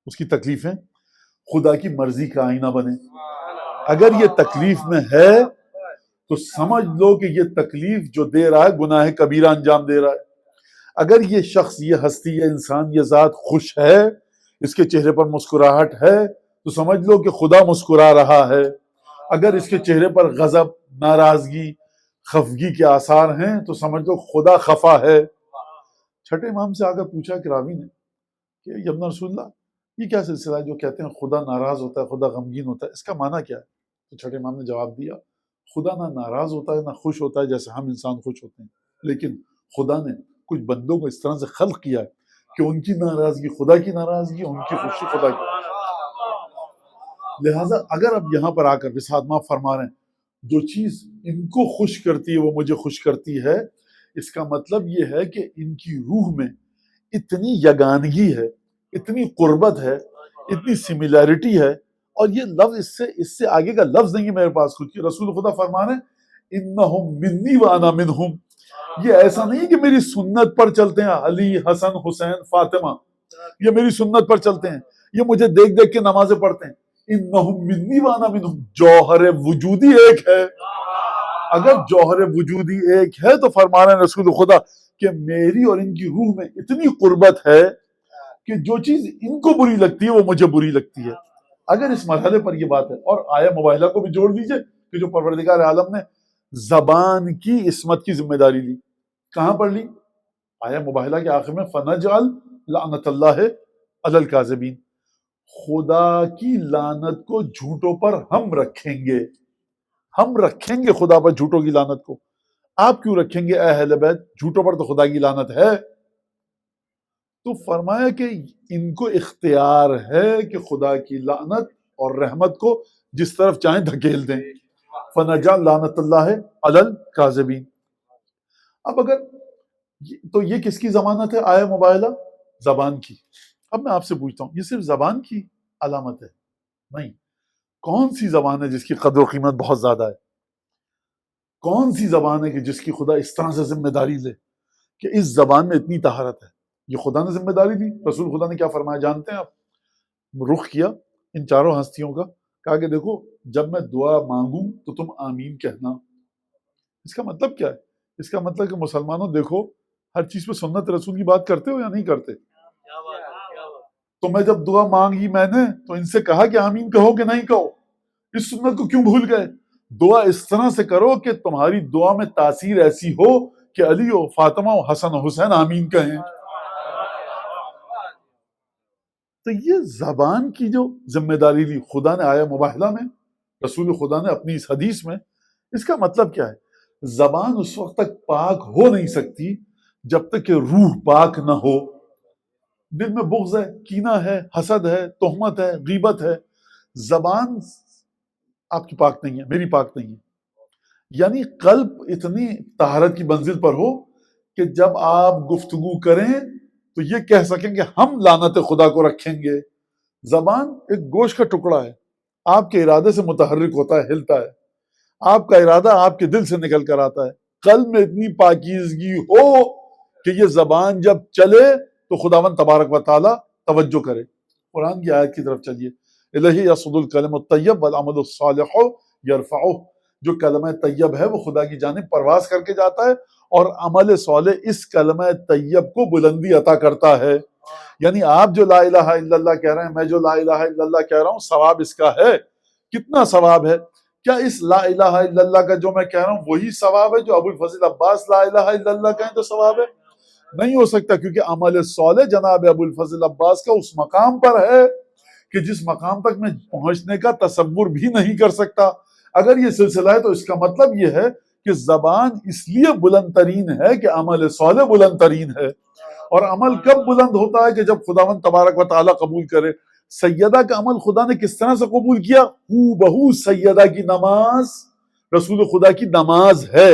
اس کی تکلیفیں خدا کی مرضی کا آئینہ بنے. اگر یہ تکلیف میں ہے تو سمجھ لو کہ یہ تکلیف جو دے رہا ہے گناہ کبیرہ انجام دے رہا ہے. اگر یہ شخص، یہ ہستی، یہ انسان، یہ ذات خوش ہے، اس کے چہرے پر مسکراہٹ ہے، تو سمجھ لو کہ خدا مسکرا رہا ہے. اگر اس کے چہرے پر غضب، ناراضگی، خفگی کے آثار ہیں تو سمجھ لو خدا خفا ہے. چھٹے امام سے آ کر پوچھا کہ راوی نے کہ یا ابن رسول اللہ، یہ کیا سلسلہ ہے جو کہتے ہیں خدا ناراض ہوتا ہے، خدا غمگین ہوتا ہے، اس کا معنی کیا ہے؟ تو چھٹے امام نے جواب دیا، خدا نہ ناراض ہوتا ہے نہ خوش ہوتا ہے جیسے ہم انسان خوش ہوتے ہیں، لیکن خدا نے کچھ بندوں کو اس طرح سے خلق کیا ہے کہ ان کی ناراضگی خدا کی ناراضگی، ان کی خوشی خدا کی. لہٰذا اگر اب یہاں پر آ کر جیسے آدماں فرما رہے ہیں جو چیز ان کو خوش کرتی ہے وہ مجھے خوش کرتی ہے، اس کا مطلب یہ ہے کہ ان کی روح میں اتنی یگانگی ہے، اتنی قربت ہے، اتنی سملیرٹی ہے. اور یہ لفظ اس سے آگے کا لفظ نہیں ہے میرے پاس خود کی. رسول خدا فرمان ہے انہم منی وانا منہم. یہ ایسا نہیں کہ میری سنت پر چلتے ہیں علی، حسن، حسین، فاطمہ، یہ میری سنت پر چلتے ہیں، یہ مجھے دیکھ دیکھ کے نمازیں پڑھتے ہیں. انہم منی وانا منہم، جوہر وجودی ایک ہے. اگر جوہر وجودی ایک ہے تو فرمان ہے رسول خدا کہ میری اور ان کی روح میں اتنی قربت ہے کہ جو چیز ان کو بری لگتی ہے وہ مجھے بری لگتی ہے. اگر اس مرحلے پر یہ بات ہے، اور آیا مباہلہ کو بھی جوڑ دیجئے کہ جو پروردگار عالم نے زبان کی عصمت کی ذمہ داری لی، کہاں پر لی؟ آیا مباہلہ کے آخر میں فَنَجْعَلْ لَعْنَةَ اللَّهِ عَلَى الْكَاذِبِينَ، خدا کی لعنت کو جھوٹوں پر ہم رکھیں گے. ہم رکھیں گے خدا پر جھوٹوں کی لعنت کو. آپ کیوں رکھیں گے اے اہل بیت؟ جھوٹوں پر تو خدا کی لعنت ہے. تو فرمایا کہ ان کو اختیار ہے کہ خدا کی لعنت اور رحمت کو جس طرف چاہیں دھکیل دیں. فَنَجْعَلْ لَعْنَةَ اللَّهِ عَلَى الْكَاذِبِينَ. اب اگر تو یہ کس کی ضمانت ہے آیا مباہلہ؟ زبان کی. اب میں آپ سے پوچھتا ہوں، یہ صرف زبان کی علامت ہے؟ نہیں. کون سی زبان ہے جس کی قدر و قیمت بہت زیادہ ہے؟ کون سی زبان ہے کہ جس کی خدا اس طرح سے ذمہ داری لے کہ اس زبان میں اتنی طہارت ہے؟ یہ خدا نے ذمہ داری دی. رسول خدا نے کیا فرمایا جانتے ہیں آپ؟ رخ کیا ان چاروں ہستیوں کا، کہا کہ دیکھو جب میں دعا مانگوں تو تم آمین کہنا. اس کا مطلب کیا ہے؟ اس کا مطلب کہ مسلمانوں دیکھو ہر چیز پہ سنت رسول کی بات کرتے ہو یا نہیں کرتے؟ تو میں جب دعا مانگی میں نے تو ان سے کہا کہ آمین کہو کہ نہیں کہو؟ اس سنت کو کیوں بھول گئے؟ دعا اس طرح سے کرو کہ تمہاری دعا میں تاثیر ایسی ہو کہ علی و فاطمہ و حسن و حسین آمین کہیں. تو یہ زبان کی جو ذمہ داری لی خدا نے آیا مباہلہ میں، رسول خدا نے اپنی اس حدیث میں، اس کا مطلب کیا ہے؟ زبان اس وقت تک پاک ہو نہیں سکتی جب تک کہ روح پاک نہ ہو. دل میں بغض ہے، کینہ ہے، حسد ہے، تہمت ہے، غیبت ہے، زبان آپ کی پاک نہیں ہے، میری پاک نہیں ہے. یعنی قلب اتنی طہارت کی منزل پر ہو کہ جب آپ گفتگو کریں تو یہ کہہ سکیں کہ ہم لعنت خدا کو رکھیں گے. زبان ایک گوشت کا ٹکڑا ہے، آپ کے ارادے سے متحرک ہوتا ہے، ہلتا ہے. آپ کا ارادہ آپ کے دل سے نکل کر آتا ہے. قلب میں اتنی پاکیزگی ہو کہ یہ زبان جب چلے تو خداوند تبارک و تعالی توجہ کرے. قرآن کی آیت کی طرف چلیے، الہی یصعد الکلم الطیب والعمل الصالح یرفعہ. جو کلمہ طیب ہے وہ خدا کی جانب پرواز کر کے جاتا ہے، اور عمل صالح اس کلمہ طیب کو بلندی عطا کرتا ہے۔ یعنی آپ جو لا الہ الا اللہ کہہ رہے ہیں، میں جو لا الہ الا اللہ کہہ رہا ہوں، ثواب اس کا ہے۔ کتنا ثواب ہے؟ کیا اس لا الہ الا اللہ کا جو میں کہہ رہا ہوں وہی ثواب ہے جو ابو الفضل عباس لا الہ الا اللہ کہیں تو ثواب ہے؟ نہیں ہو سکتا، کیونکہ عمل صالح جناب ابو الفضل عباس کا اس مقام پر ہے کہ جس مقام تک میں پہنچنے کا تصور بھی نہیں کر سکتا۔ اگر یہ سلسلہ ہے تو اس کا مطلب یہ ہے کہ زبان اس لیے بلند ترین ہے کہ عمل صالح بلند ترین ہے۔ اور عمل کب بلند ہوتا ہے؟ کہ جب خداوند تبارک و تعالیٰ قبول کرے۔ سیدہ کا عمل خدا نے کس طرح سے قبول کیا؟ ہو بہو سیدہ کی نماز رسول خدا کی نماز ہے۔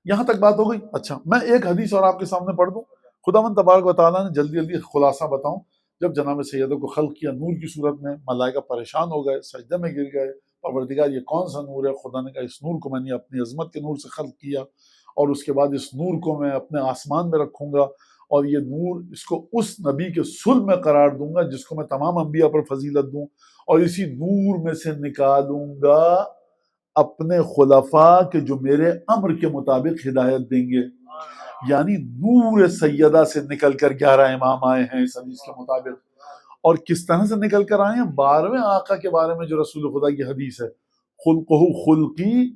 یہاں تک بات ہو گئی۔ اچھا، میں ایک حدیث اور آپ کے سامنے پڑھ دوں۔ خداوند تبارک و تعالیٰ نے جلدی جلدی خلاصہ بتاؤں، جب جناب سیدہ کو خلق کیا نور کی صورت میں، ملائکہ پریشان ہو گئے، سجدے میں گر گئے، پروردگار یہ کون سا نور ہے؟ خدا نے کہا اس نور کو میں نے اپنی عظمت کے نور سے خلق کیا، اور اس کے بعد اس نور کو میں اپنے آسمان میں رکھوں گا، اور یہ نور اس کو اس نبی کے صلب میں قرار دوں گا جس کو میں تمام انبیاء پر فضیلت دوں، اور اسی نور میں سے نکالوں گا اپنے خلفاء کے جو میرے امر کے مطابق ہدایت دیں گے۔ یعنی نور سیدہ سے نکل کر 11 امام آئے ہیں اس حدیث کے مطابق۔ اور کس طرح سے نکل کر آئے ہیں؟ 12ویں آقا کے بارے میں جو رسول خدا کی حدیث ہے، خلقہ خلقی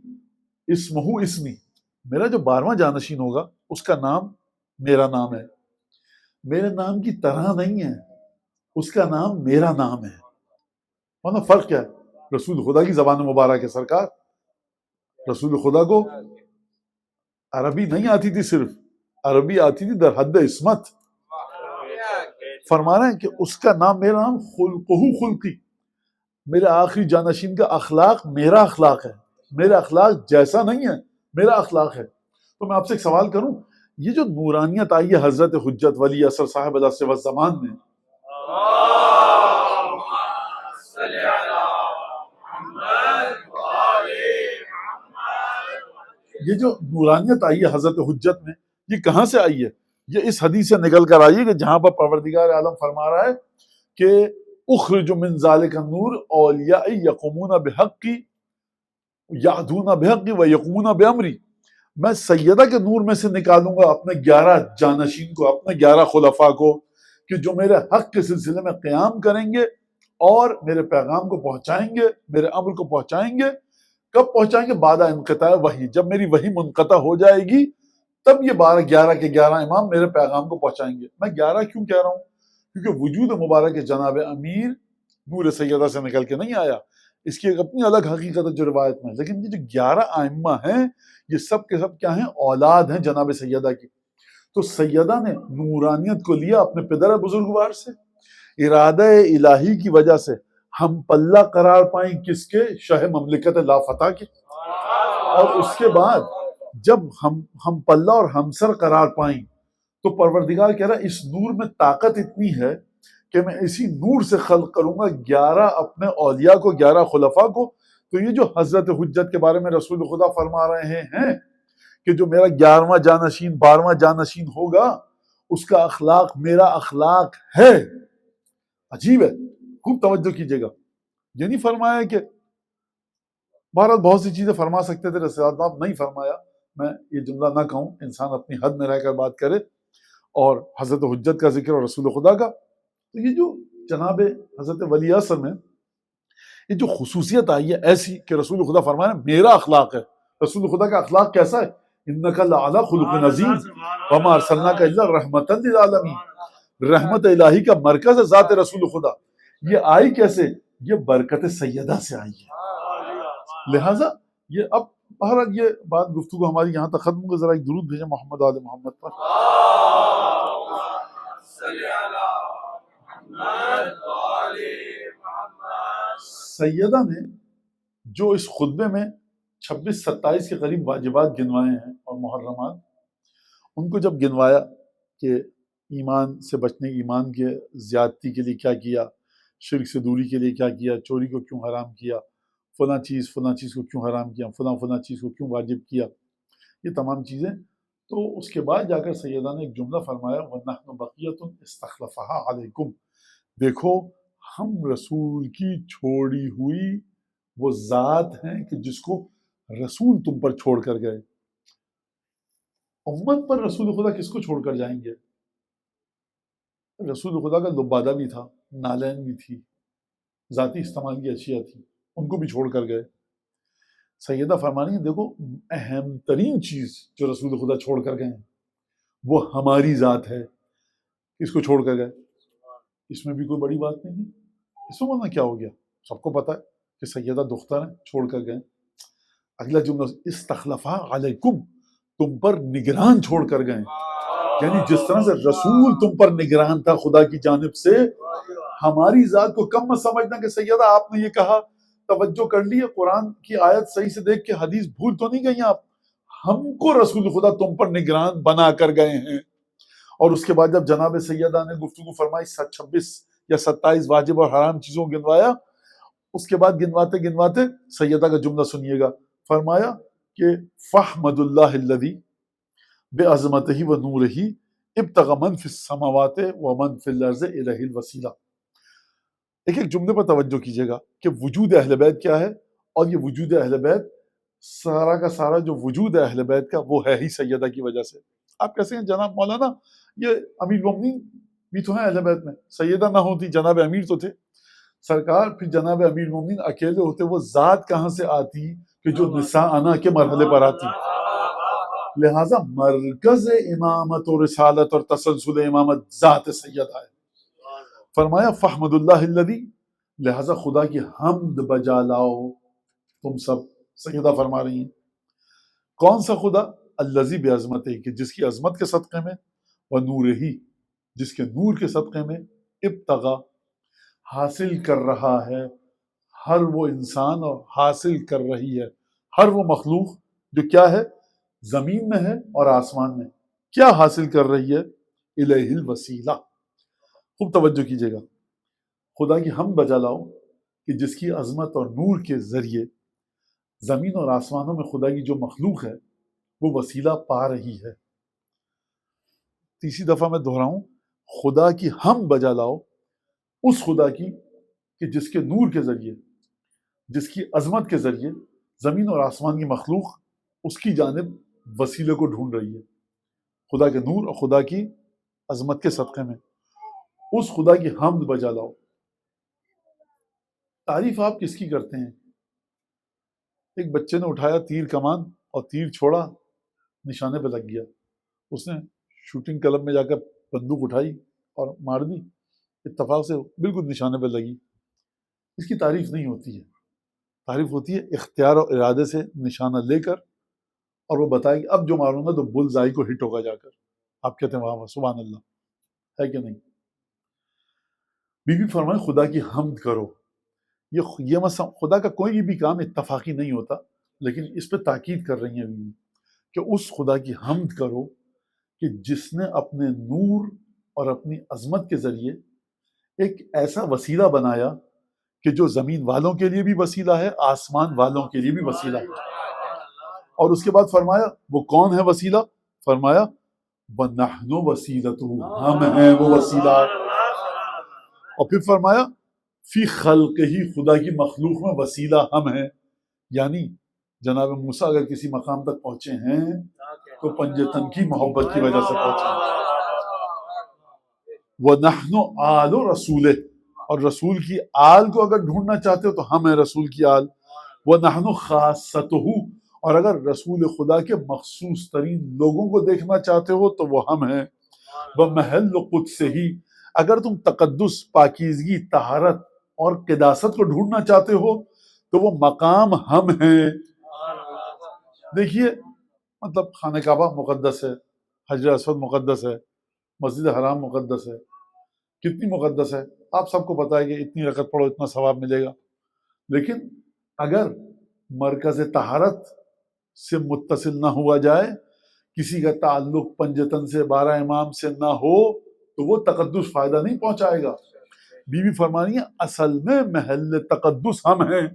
اسمہ اسمی، میرا جو 12واں جانشین ہوگا اس کا نام میرا نام ہے، میرے نام کی طرح نہیں ہے، اس کا نام میرا نام ہے۔ مطلب فرق کیا ہے؟ رسول خدا کی زبان مبارک ہے سرکار، رسول خدا کو عربی نہیں آتی تھی، صرف عربی آتی تھی در حد عصمت۔ فرما رہے ہیں کہ اس کا نام، میرا نام خلقہ خلقی، میرے آخری جانشین کا اخلاق میرا اخلاق ہے، میرا اخلاق جیسا نہیں ہے، میرا اخلاق ہے۔ تو میں آپ سے ایک سوال کروں، یہ جو نورانیت آئی ہے حضرت حجت ولی اثر صاحب العصر والزمان میں، یہ جو نورانیت آئی ہے حضرت حجت میں، یہ کہاں سے آئی ہے؟ یہ اس حدیث سے نکل کر آئی ہے کہ جہاں پر پروردگار عالم فرما رہا ہے کہ اخرج من ذالک النور اولیاء یقومون بحقی یعدون بحقی و یقومون بامری، میں سیدہ کے نور میں سے نکالوں گا اپنے 11 جانشین کو، اپنے 11 خلفاء کو، کہ جو میرے حق کے سلسلے میں قیام کریں گے اور میرے پیغام کو پہنچائیں گے، میرے امر کو پہنچائیں گے۔ کب پہنچائیں گے؟ بعد انقطاع وحی، جب میری وحی منقطع ہو جائے گی تب یہ 11 کے 11 امام میرے پیغام کو پہنچائیں گے۔ میں 11 کیوں کہہ رہا ہوں؟ کیونکہ وجود مبارک جناب امیر نور سیدہ سے نکل کے نہیں آیا، اس کی ایک اپنی الگ حقیقت ہے جو روایت میں، لیکن یہ جو 11 ائمہ ہیں یہ سب کے سب کیا ہیں؟ اولاد ہیں جناب سیدہ کی۔ تو سیدہ نے نورانیت کو لیا اپنے پدر بزرگوار سے، ارادہ الہی کی وجہ سے ہم پلہ قرار پائیں کس کے؟ شاہ مملکت لا فتح کے، اور اس کے بعد جب ہم پلہ اور ہمسر قرار پائیں تو پروردگار کہہ رہا ہے اس نور میں طاقت اتنی ہے کہ میں اسی نور سے خلق کروں گا 11 اپنے اولیاء کو، 11 خلفاء کو۔ تو یہ جو حضرت حجت کے بارے میں رسول خدا فرما رہے ہیں کہ جو میرا 11واں جانشین 12واں جانشین ہوگا اس کا اخلاق میرا اخلاق ہے، عجیب ہے، خوب توجہ کیجیے گا۔ یہ نہیں فرمایا کہ بہرحال بہت سی چیزیں فرما سکتے تھے رسالت آپ نہیں فرمایا، میں یہ جملہ نہ کہوں، انسان اپنی حد میں رہ کر بات کرے، اور حضرت حجت کا ذکر اور رسول خدا کا۔ تو یہ جو جناب حضرت ولی اثر میں یہ جو خصوصیت آئی ہے ایسی کہ رسول خدا فرمایا میرا اخلاق ہے۔ رسول خدا کا اخلاق کیسا ہے؟ انک لعلی خلق عظیم وما ارسلناک الا رحمۃ للعالمین، رحمت الہی کا مرکز ہے ذات رسول خدا۔ یہ آئی کیسے؟ یہ برکت سیدہ سے آئی ہے۔ لہٰذا یہ اب بہرحال یہ بات گفتگو ہماری یہاں تک ختم ہو، ذرا ایک درود بھیجیں محمد آل محمد پر۔ سیدہ نے جو اس خطبے میں 26-27 کے قریب واجبات گنوائے ہیں اور محرمات، ان کو جب گنوایا کہ ایمان سے بچنے، ایمان کے زیادتی کے لیے کیا کیا، شرک سے دوری کے لیے کیا کیا، چوری کو کیوں حرام کیا، فلاں چیز کو کیوں حرام کیا، فلاں چیز کو کیوں واجب کیا، یہ تمام چیزیں، تو اس کے بعد جا کر سیدہ نے ایک جملہ فرمایا وَنَحْنُ بَقِيَّةٌ اسْتَخْلَفَهَا عَلَيْكُمْ، دیکھو ہم رسول کی چھوڑی ہوئی وہ ذات ہیں کہ جس کو رسول تم پر چھوڑ کر گئے. امت پر رسول خدا کس کو چھوڑ کر جائیں گے؟ رسول خدا کا لبادہ بھی تھا، نالین بھی تھی، ذاتی استعمال کی اشیاء تھی، ان کو بھی چھوڑ کر گئے. سیدہ فرمانی ہیں دیکھو اہم ترین چیز جو رسول خدا چھوڑ کر گئے ہیں وہ ہماری ذات ہے. اس کو چھوڑ کر گئے، اس میں بھی کوئی بڑی بات نہیں ہے. اس میں ورنہ کیا ہو گیا؟ سب کو پتا ہے کہ سیدہ دختر ہیں، چھوڑ کر گئے. اگلا جملہ استخلفا علیکم، تم پر نگران چھوڑ کر گئے. یعنی جس طرح سے رسول تم پر نگران تھا خدا کی جانب سے، ہماری ذات کو کم مت سمجھنا کہ سیدہ آپ نے یہ کہا، توجہ کر لی ہے، قرآن کی آیت صحیح سے دیکھ کے حدیث بھول تو نہیں گئی آپ. ہم کو رسول خدا تم پر نگران بنا کر گئے ہیں. اور اس کے بعد جب جناب سیدہ نے گفتگو فرمائی 26 یا 27 واجب اور حرام چیزوں کو گنوایا، اس کے بعد گنواتے گنواتے سیدہ کا جملہ سنیے گا. فرمایا کہ فحمد اللہ الذی بعظمتہ و نورہ ابتغى من فی السماوات ومن فی الارض الیہ الوسیلہ. ایک ایک جملے پر توجہ کیجیے گا کہ وجود اہل بیت کیا ہے، اور یہ وجود اہل بیت سارا کا سارا جو وجود ہے اہل بیت کا وہ ہے ہی سیدہ کی وجہ سے. آپ کیسے ہیں جناب مولانا یہ امیر المومنین بھی تو ہیں اہل بیت میں، سیدہ نہ ہوتی جناب امیر تو تھے سرکار، پھر جناب امیر المومنین اکیلے ہوتے، وہ ذات کہاں سے آتی کہ جو نساء انا کے مرحلے پر آتی. لہٰذا مرکز امامت اور رسالت اور تسلسل امامت ذات سیدہ ہے. فرمایا فحمد اللہ الذی، لہٰذا خدا کی حمد بجا لاؤ تم سب. سیدہ فرما رہی ہیں کون سا خدا؟ الذی بعظمتہ، کہ جس کی عظمت کے صدقے میں، و نورہ، جس کے نور کے صدقے میں، ابتغا، حاصل کر رہا ہے ہر وہ انسان اور حاصل کر رہی ہے ہر وہ مخلوق جو کیا ہے، زمین میں ہے اور آسمان میں. کیا حاصل کر رہی ہے؟ الیہ الوسیلہ. خوب توجہ کیجیے گا، خدا کی ہم بجا لاؤ کہ جس کی عظمت اور نور کے ذریعے زمین اور آسمانوں میں خدا کی جو مخلوق ہے وہ وسیلہ پا رہی ہے. تیسری دفعہ میں دہراؤں، خدا کی ہم بجا لاؤ اس خدا کی کہ جس کے نور کے ذریعے، جس کی عظمت کے ذریعے زمین اور آسمان کی مخلوق اس کی جانب وسیلے کو ڈھونڈ رہی ہے. خدا کے نور اور خدا کی عظمت کے صدقے میں اس خدا کی حمد بجا لاؤ. تعریف آپ کس کی کرتے ہیں؟ ایک بچے نے اٹھایا تیر کمان اور تیر چھوڑا، نشانے پہ لگ گیا. اس نے شوٹنگ کلب میں جا کر بندوق اٹھائی اور مار دی، اتفاق سے بالکل نشانے پہ لگی. اس کی تعریف نہیں ہوتی ہے. تعریف ہوتی ہے اختیار اور ارادے سے نشانہ لے کر، اور وہ بتائے کہ اب جو ماروں گا تو بلز آئی کو ہٹ ہوگا جا کر. آپ کہتے ہیں واہ سبحان اللہ، ہے کہ نہیں؟ بی بی فرمائے خدا کی حمد کرو. یہ مسئلہ خدا کا کوئی بھی کام اتفاقی نہیں ہوتا، لیکن اس پہ تاکید کر رہی ہیں بی بی کہ اس خدا کی حمد کرو کہ جس نے اپنے نور اور اپنی عظمت کے ذریعے ایک ایسا وسیلہ بنایا کہ جو زمین والوں کے لیے بھی وسیلہ ہے، آسمان والوں کے لیے بھی وسیلہ ہے. اور اس کے بعد فرمایا وہ کون ہے وسیلہ؟ فرمایا وَنَحْنُ وَسِيلَتُهُ، ہم ہیں وہ وسیلہ. اور پھر فرمایا فی خلق ہی، خدا کی مخلوق میں وسیلہ ہم ہیں. یعنی جناب موسیٰ اگر کسی مقام تک پہنچے ہیں تو پنجتن کی محبت کی وجہ سے پہنچے ہیں. وَنَحْنُ آلُ رَسُولِهِ، اور رسول کی آل کو اگر ڈھونڈنا چاہتے ہو تو ہم ہیں رسول کی آل. وَنَحْنُ خَاصَّتُهُ، اور اگر رسول خدا کے مخصوص ترین لوگوں کو دیکھنا چاہتے ہو تو وہ ہم ہیں. وَمَحَلُّ قُدْسِهِ، اگر تم تقدس، پاکیزگی، طہارت اور قداست کو ڈھونڈنا چاہتے ہو تو وہ مقام ہم ہیں. دیکھیے مطلب خانہ کعبہ مقدس ہے، حجر اسود مقدس ہے، مسجد حرام مقدس ہے. کتنی مقدس ہے؟ آپ سب کو پتا ہے کہ اتنی رکعت پڑھو اتنا ثواب ملے گا. لیکن اگر مرکز طہارت سے متصل نہ ہوا جائے، کسی کا تعلق پنجتن سے 12 امام سے نہ ہو تو وہ تقدس فائدہ نہیں پہنچائے گا. بی بی فرمانی ہے اصل میں محل تقدس ہم ہیں.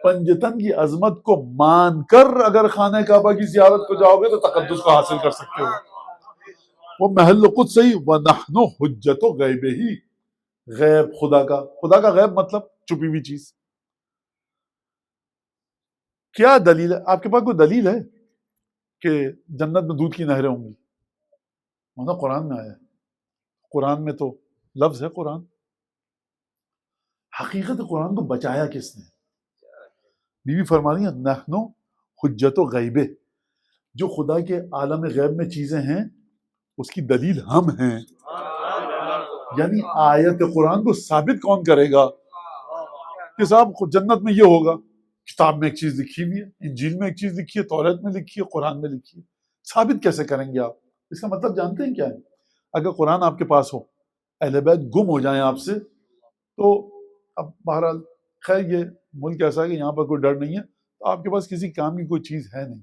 پنجتن کی عظمت کو مان کر اگر خانہ کعبہ کی زیارت کو جاؤ گے تو تقدس کو حاصل کر سکتے ہو. وہ محل قدس ہی وَنَحْنُ حجت و غیب ہی، غیب خدا کا غیب مطلب چھپی ہوئی چیز. کیا دلیل ہے؟ آپ کے پاس کوئی دلیل ہے کہ جنت میں دودھ کی نہریں ہوں گی؟ مطلب قرآن میں آیا ہے، قرآن میں تو لفظ ہے قرآن. حقیقت قرآن کو بچایا کس نے؟ بی بی فرما رہی ہیں نحنو حجت و غیبے، جو خدا کے عالم غیب میں چیزیں ہیں اس کی دلیل ہم ہیں. یعنی آیت قرآن کو ثابت کون کرے گا کہ صاحب جنت میں یہ ہوگا؟ کتاب میں ایک چیز لکھی ہوئی ہے، انجیل میں ایک چیز لکھی ہے، توریت میں لکھی ہے، قرآن میں لکھی ہے. ثابت کیسے کریں گے آپ؟ اس کا مطلب جانتے ہیں کیا ہے؟ اگر قرآن آپ کے پاس ہو، اہل بیت گم ہو جائیں آپ سے، تو اب بہرحال خیر یہ ملک ایسا ہے کہ یہاں پر کوئی ڈر نہیں ہے، تو آپ کے پاس کسی کام کی کوئی چیز ہے نہیں.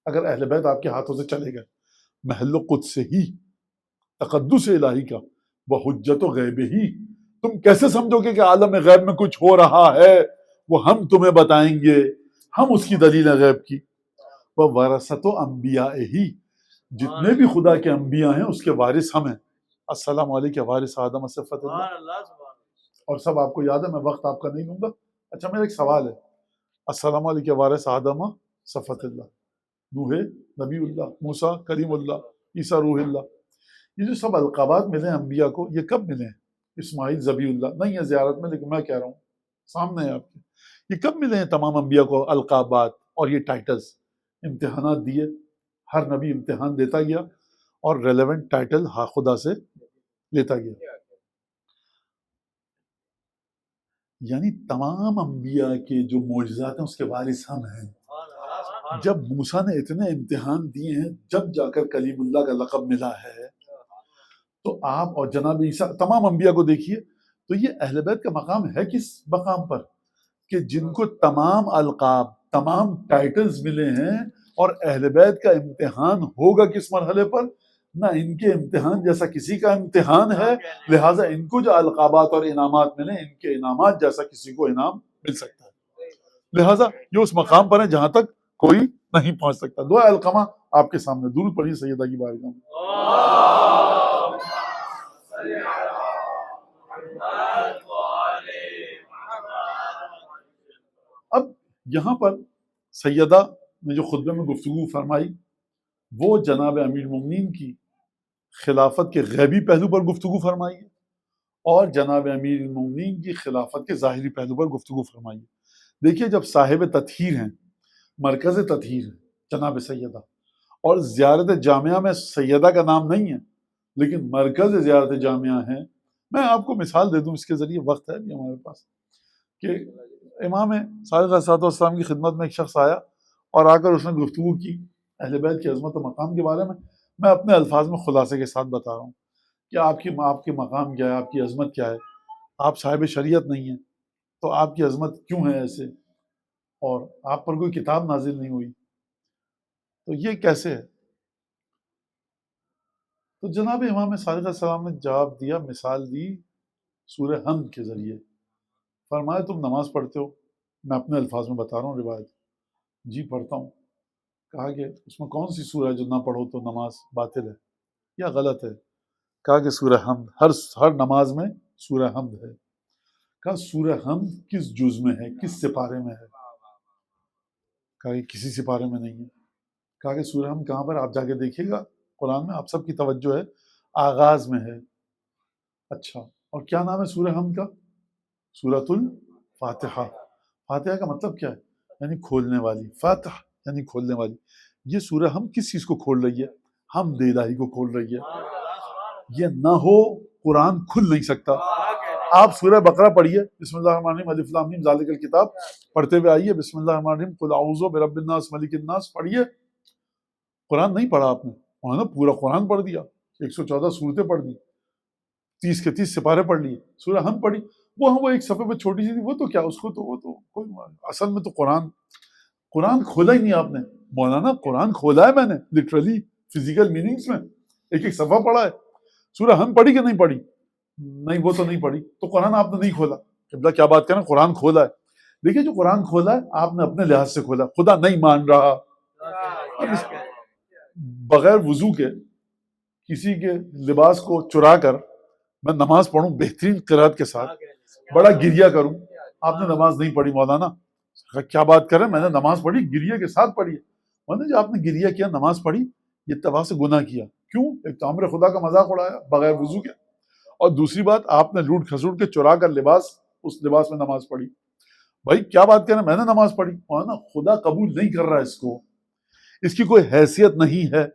اگر اہل بیت آپ کے ہاتھوں سے چلے گئے، محل قدس سے ہی، تقدس الہی کا، وہ حجت و غیب ہی، تم کیسے سمجھو گے کہ عالم غیب میں کچھ ہو رہا ہے؟ وہ ہم تمہیں بتائیں گے، ہم اس کی دلیل غیب کی. وہ ورثت و انبیاء ہی، جتنے بھی خدا کے انبیاء ہیں اس کے وارث ہم ہیں. السلام علیکم وارث آدم صفت اللہ. اور سب آپ کو یاد ہے، میں وقت آپ کا نہیں لوں گا. اچھا میرا ایک سوال ہے، السلام علیکم وارث آدم صفت اللہ، نوح نبی اللہ، موسیٰ کلیم اللہ، عیسیٰ روح اللہ، یہ جو سب القابات ملے ہیں انبیاء کو، یہ کب ملے ہیں؟ اسماعیل ذبیح اللہ نہیں ہے زیارت میں، لیکن میں کہہ رہا ہوں سامنے ہے آپ کے، یہ کب ملے ہیں تمام انبیاء کو القابات اور یہ ٹائٹلز؟ امتحانات دیے، ہر نبی امتحان دیتا گیا اور ریلیونٹ ٹائٹل خدا سے لیتا گیا. یعنی تمام انبیاء کے جو معجزات ہیں اس کے وارث ہم ہیں. جب موسیٰ نے اتنے امتحان دیے ہیں، جب جا کر کلیم اللہ کا لقب ملا ہے، تو آپ اور جناب عیسیٰ تمام انبیاء کو دیکھیے، تو یہ اہل بیت کا مقام ہے کس مقام پر کہ جن کو تمام القاب، تمام ٹائٹلز ملے ہیں، اور اہل بیت کا امتحان ہوگا کس مرحلے پر؟ نہ ان کے امتحان جیسا کسی کا امتحان ہے، لہٰذا ان کو جو القابات اور انعامات ملے، ان کے انعامات جیسا کسی کو انعام مل سکتا ہے. لہٰذا یہ اس مقام پر ہے جہاں تک کوئی نہیں پہنچ سکتا. دعا القمہ آپ کے سامنے، درود پڑھیے سیدہ کی بارگاہ میں. اب یہاں پر سیدہ نے جو خطبے میں گفتگو فرمائی، وہ جناب امیر المومنین کی خلافت کے غیبی پہلو پر گفتگو فرمائی ہے، اور جناب امیر المومنین کی خلافت کے ظاہری پہلو پر گفتگو فرمائی ہے. دیکھیے جب صاحب تطہیر ہیں، مرکز تطہیر ہے جناب سیدہ، اور زیارت جامعہ میں سیدہ کا نام نہیں ہے لیکن مرکز زیارت جامعہ ہے. میں آپ کو مثال دے دوں اس کے ذریعے، وقت ہے بھی ہمارے پاس، کہ امام صادق علیہ السلام کی خدمت میں ایک شخص آیا اور آ کر اس نے گفتگو کی اہل بیت کی عظمت و مقام کے بارے میں. میں اپنے الفاظ میں خلاصے کے ساتھ بتا رہا ہوں کہ آپ کی مقام کیا ہے، آپ کی عظمت کیا ہے. آپ صاحب شریعت نہیں ہیں تو آپ کی عظمت کیوں ہے ایسے، اور آپ پر کوئی کتاب نازل نہیں ہوئی تو یہ کیسے ہے؟ تو جناب امام صادق علیہ السلام نے جواب دیا، مثال دی سورہ حمد کے ذریعے. فرمایا تم نماز پڑھتے ہو؟ میں اپنے الفاظ میں بتا رہا ہوں روایت. جی پڑھتا ہوں. کہا کہ اس میں کون سی سورہ ہے جو نہ پڑھو تو نماز باطل ہے یا غلط ہے؟ کہا کہ سورہ حمد، ہر نماز میں سورہ حمد ہے. کہا سورہ حمد کس جز میں ہے، کس سپارے میں ہے؟ کہا کہ کسی سپارے میں نہیں ہے. کہا کہ سورہ حمد کہاں پر؟ آپ جا کے دیکھیے گا قرآن میں، آپ سب کی توجہ ہے، آغاز میں ہے. اچھا، اور کیا نام ہے سورہ حمد کا؟ سورۃ الفاتحہ. فاتحہ کا مطلب کیا ہے؟ یعنی کھولنے والی. فاتح یعنی کھولنے والی. یہ سورہ حمد کس چیز کو کھول رہی ہے؟ حمد الہی کو کھول رہی ہے. یہ نہ ہو قرآن کھل نہیں سکتا. آپ سورہ بقرہ پڑھیے، بسم اللہ الرحمن الرحیم الف لام میم ذالک الکتاب پڑھتے ہوئے آئیے، بسم اللہ الرحمن الرحیم قل اعوذ برب الناس ملک الناس پڑھیے. قرآن نہیں پڑھا آپ نے، وہاں نا پورا قرآن پڑھ دیا، 114 صورتیں پڑھ دی، 30 کے 30 سپارے پڑھ لیے. سورہ حمد پڑھی، وہ ایک صفحے پہ چھوٹی سی تھی، وہ تو کیا، اس کو تو وہ تو کوئی، اصل میں تو قرآن کھولا ہی نہیں آپ نے. مولانا قرآن کھولا ہے میں نے، لٹرلی فزیکل میننگز میں ایک ایک صفحہ پڑھا ہے. سورہ حمد پڑھی کہ نہیں پڑھی؟ نہیں، وہ تو نہیں پڑھی. تو قرآن آپ نے نہیں کھولا. قبلہ کیا بات کریں، قرآن کھولا ہے. دیکھیے جو قرآن کھولا ہے آپ نے اپنے لحاظ سے کھولا. خدا نہیں مان رہا. بغیر وضو کے کسی کے لباس کو چرا کر میں نماز پڑھوں بہترین قرات کے ساتھ، بڑا گریہ کروں، آپ نے نماز نہیں پڑھی مولانا. کیا بات کریں، میں نے نماز پڑھی، گریہ کے ساتھ پڑھی ہے. میں نے جو آپ نے گریہ کیا، نماز پڑھی، یہ اتباع سے گناہ کیا. کیوں؟ ایک تو امر خدا کا مذاق اڑایا بغیر وضو کے، اور دوسری بات آپ نے لوٹ کھسوٹ کے چرا کر اس لباس میں نماز پڑھی. بھائی کیا بات کریں، میں نے نماز پڑھی، اور نا خدا قبول نہیں کر رہا اس کو، اس کی کوئی حیثیت نہیں ہے.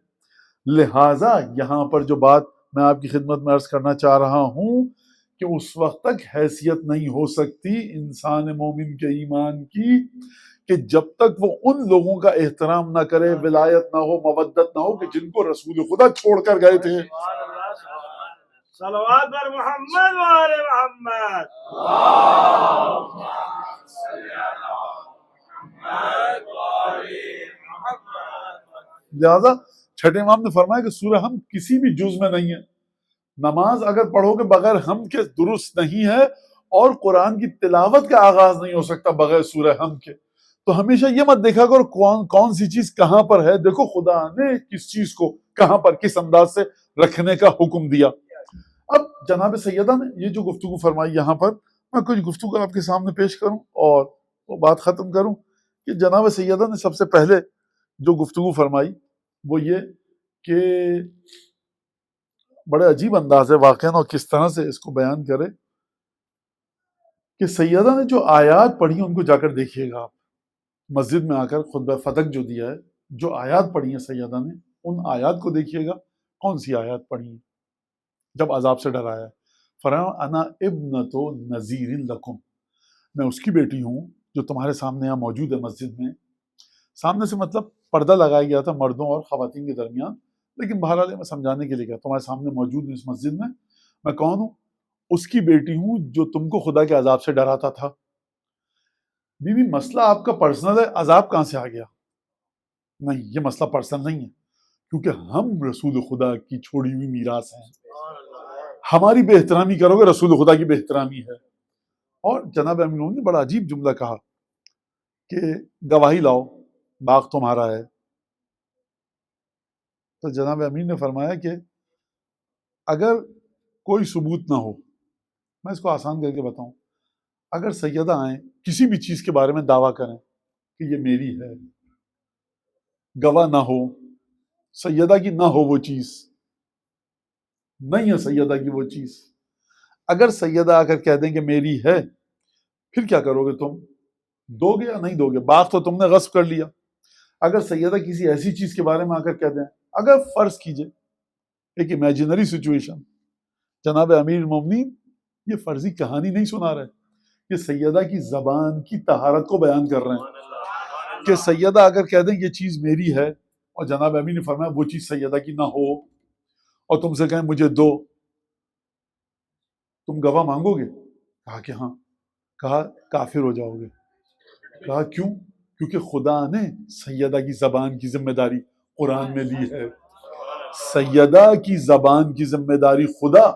لہٰذا یہاں پر جو بات میں آپ کی خدمت میں عرض کرنا چاہ رہا ہوں کہ اس وقت تک حیثیت نہیں ہو سکتی انسان مومن کے ایمان کی کہ جب تک وہ ان لوگوں کا احترام نہ کرے، ولایت نہ ہو، مودت نہ ہو کہ جن کو رسول خدا چھوڑ کر گئے تھے. صلوات بر محمد و آل محمد. لہذا چھٹے امام نے فرمایا کہ سورہ ہم کسی بھی جز میں نہیں ہے. نماز اگر پڑھو گے بغیر ہم کے درست نہیں ہے، اور قرآن کی تلاوت کا آغاز نہیں ہو سکتا بغیر سورہ ہم کے. تو ہمیشہ یہ مت دیکھا کرو کون سی چیز کہاں پر ہے، دیکھو خدا نے کس چیز کو کہاں پر کس انداز سے رکھنے کا حکم دیا. اب جناب سیدہ نے یہ جو گفتگو فرمائی، یہاں پر میں کچھ گفتگو آپ کے سامنے پیش کروں اور وہ بات ختم کروں کہ جناب سیدہ نے سب سے پہلے جو گفتگو فرمائی وہ یہ کہ بڑے عجیب انداز ہے واقعاً، اور کس طرح سے اس کو بیان کرے کہ سیدہ نے جو آیات پڑھی ان کو جا کر دیکھیے گا آپ، مسجد میں آ کر خطبہ فتح جو دیا ہے، جو آیات پڑھی ہیں سیدہ نے ان آیات کو دیکھیے گا. کون سی آیات پڑھی ہیں جب عذاب سے ڈرایا ہے؟ فرمایا انا ابنۃ نذیر لکم، میں اس کی بیٹی ہوں جو تمہارے سامنے یہاں موجود ہے مسجد میں. سامنے سے مطلب پردہ لگایا گیا تھا مردوں اور خواتین کے درمیان، لیکن بہرحال میں سمجھانے کے لیے کہا تمہارے سامنے موجود ہوں اس مسجد میں کون ہوں؟ اس کی بیٹی ہوں جو تم کو خدا کے عذاب سے ڈراتا تھا. بیوی مسئلہ آپ کا پرسنل ہے، عذاب کہاں سے آ گیا؟ نہیں، یہ مسئلہ پرسنل نہیں ہے، کیونکہ ہم رسول خدا کی چھوڑی ہوئی میراث ہیں. ہماری بے احترامی کرو گے رسول خدا کی بے احترامی ہے. اور جناب امیر المومنین نے بڑا عجیب جملہ کہا کہ گواہی لاؤ باغ تمہارا ہے. تو جناب امیر نے فرمایا کہ اگر کوئی ثبوت نہ ہو، میں اس کو آسان کر کے بتاؤں، اگر سیدہ آئیں کسی بھی چیز کے بارے میں دعویٰ کریں کہ یہ میری ہے، گواہ نہ ہو، سیدہ کی نہ ہو وہ چیز، نہیں ہے سیدہ کی وہ چیز، اگر سیدہ آ کر کہہ دیں کہ میری ہے، پھر کیا کرو گے تم؟ دو گے یا نہیں دو گے؟ باغ تو تم نے غصب کر لیا. اگر سیدہ کسی ایسی چیز کے بارے میں آ کر کہہ دیں، اگر فرض کیجئے ایک امیجنری سچویشن، جناب امیر المومنین یہ فرضی کہانی نہیں سنا رہے، یہ سیدہ کی زبان کی طہارت کو بیان کر رہے ہیں کہ سیدہ اگر کہہ دیں یہ چیز میری ہے، اور جناب امیر نے فرمایا وہ چیز سیدہ کی نہ ہو، اور تم سے کہیں مجھے دو، تم گواہ مانگو گے؟ کہا کہ ہاں. کہا کافر ہو جاؤ گے. کہا کیوں؟ کیونکہ خدا نے سیدہ کی زبان کی ذمہ داری قرآن میں لی ہے. سیدہ کی زبان کی ذمہ داری خدا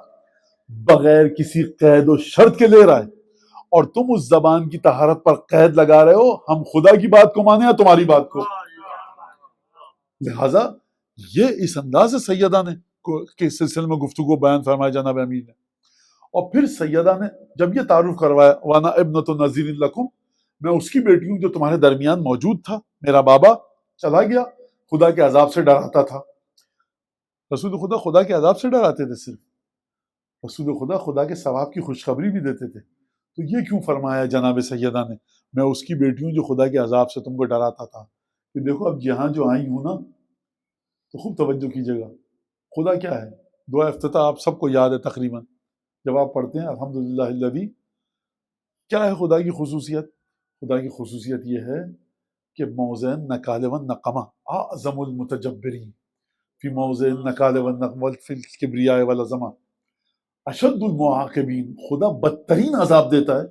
بغیر کسی قید و شرط کے لے رہا ہے، اور تم اس زبان کی طہارت پر قید لگا رہے ہو. ہم خدا کی بات کو مانے یا تمہاری بات کو؟ لہٰذا یہ اس انداز سے سیدہ نے کے سلسلے میں گفتگو بیان فرمایا جناب امیر نے. اور پھر سیدہ نے جب یہ تعارف کروایا وانا ابنۃ نذیر لکم، میں اس کی بیٹی ہوں جو تمہارے درمیان موجود تھا، میرا بابا چلا گیا، خدا کے عذاب سے ڈراتا تھا. رسول خدا خدا کے عذاب سے ڈراتے تھے؟ صرف رسول خدا خدا کے ثواب کی خوشخبری بھی دیتے تھے. تو یہ کیوں فرمایا جناب سیدہ نے میں اس کی بیٹی ہوں جو خدا کے عذاب سے تم کو ڈراتا تھا؟ کہ دیکھو اب یہاں جو آئی ہوں نا، تو خوب توجہ کیجیے گا. خدا کیا ہے؟ دعا افتتاح آپ سب کو یاد ہے تقریباً جب آپ پڑھتے ہیں الحمدللہ الذی. کیا ہے خدا کی خصوصیت؟ خدا کی خصوصیت یہ ہے کہ موضع نکال و نقمہ اعظم المتجبرین فی موضع نکال و نقمہ فی الکبریاء والعظمہ اشد المعاقبین. خدا بدترین عذاب دیتا ہے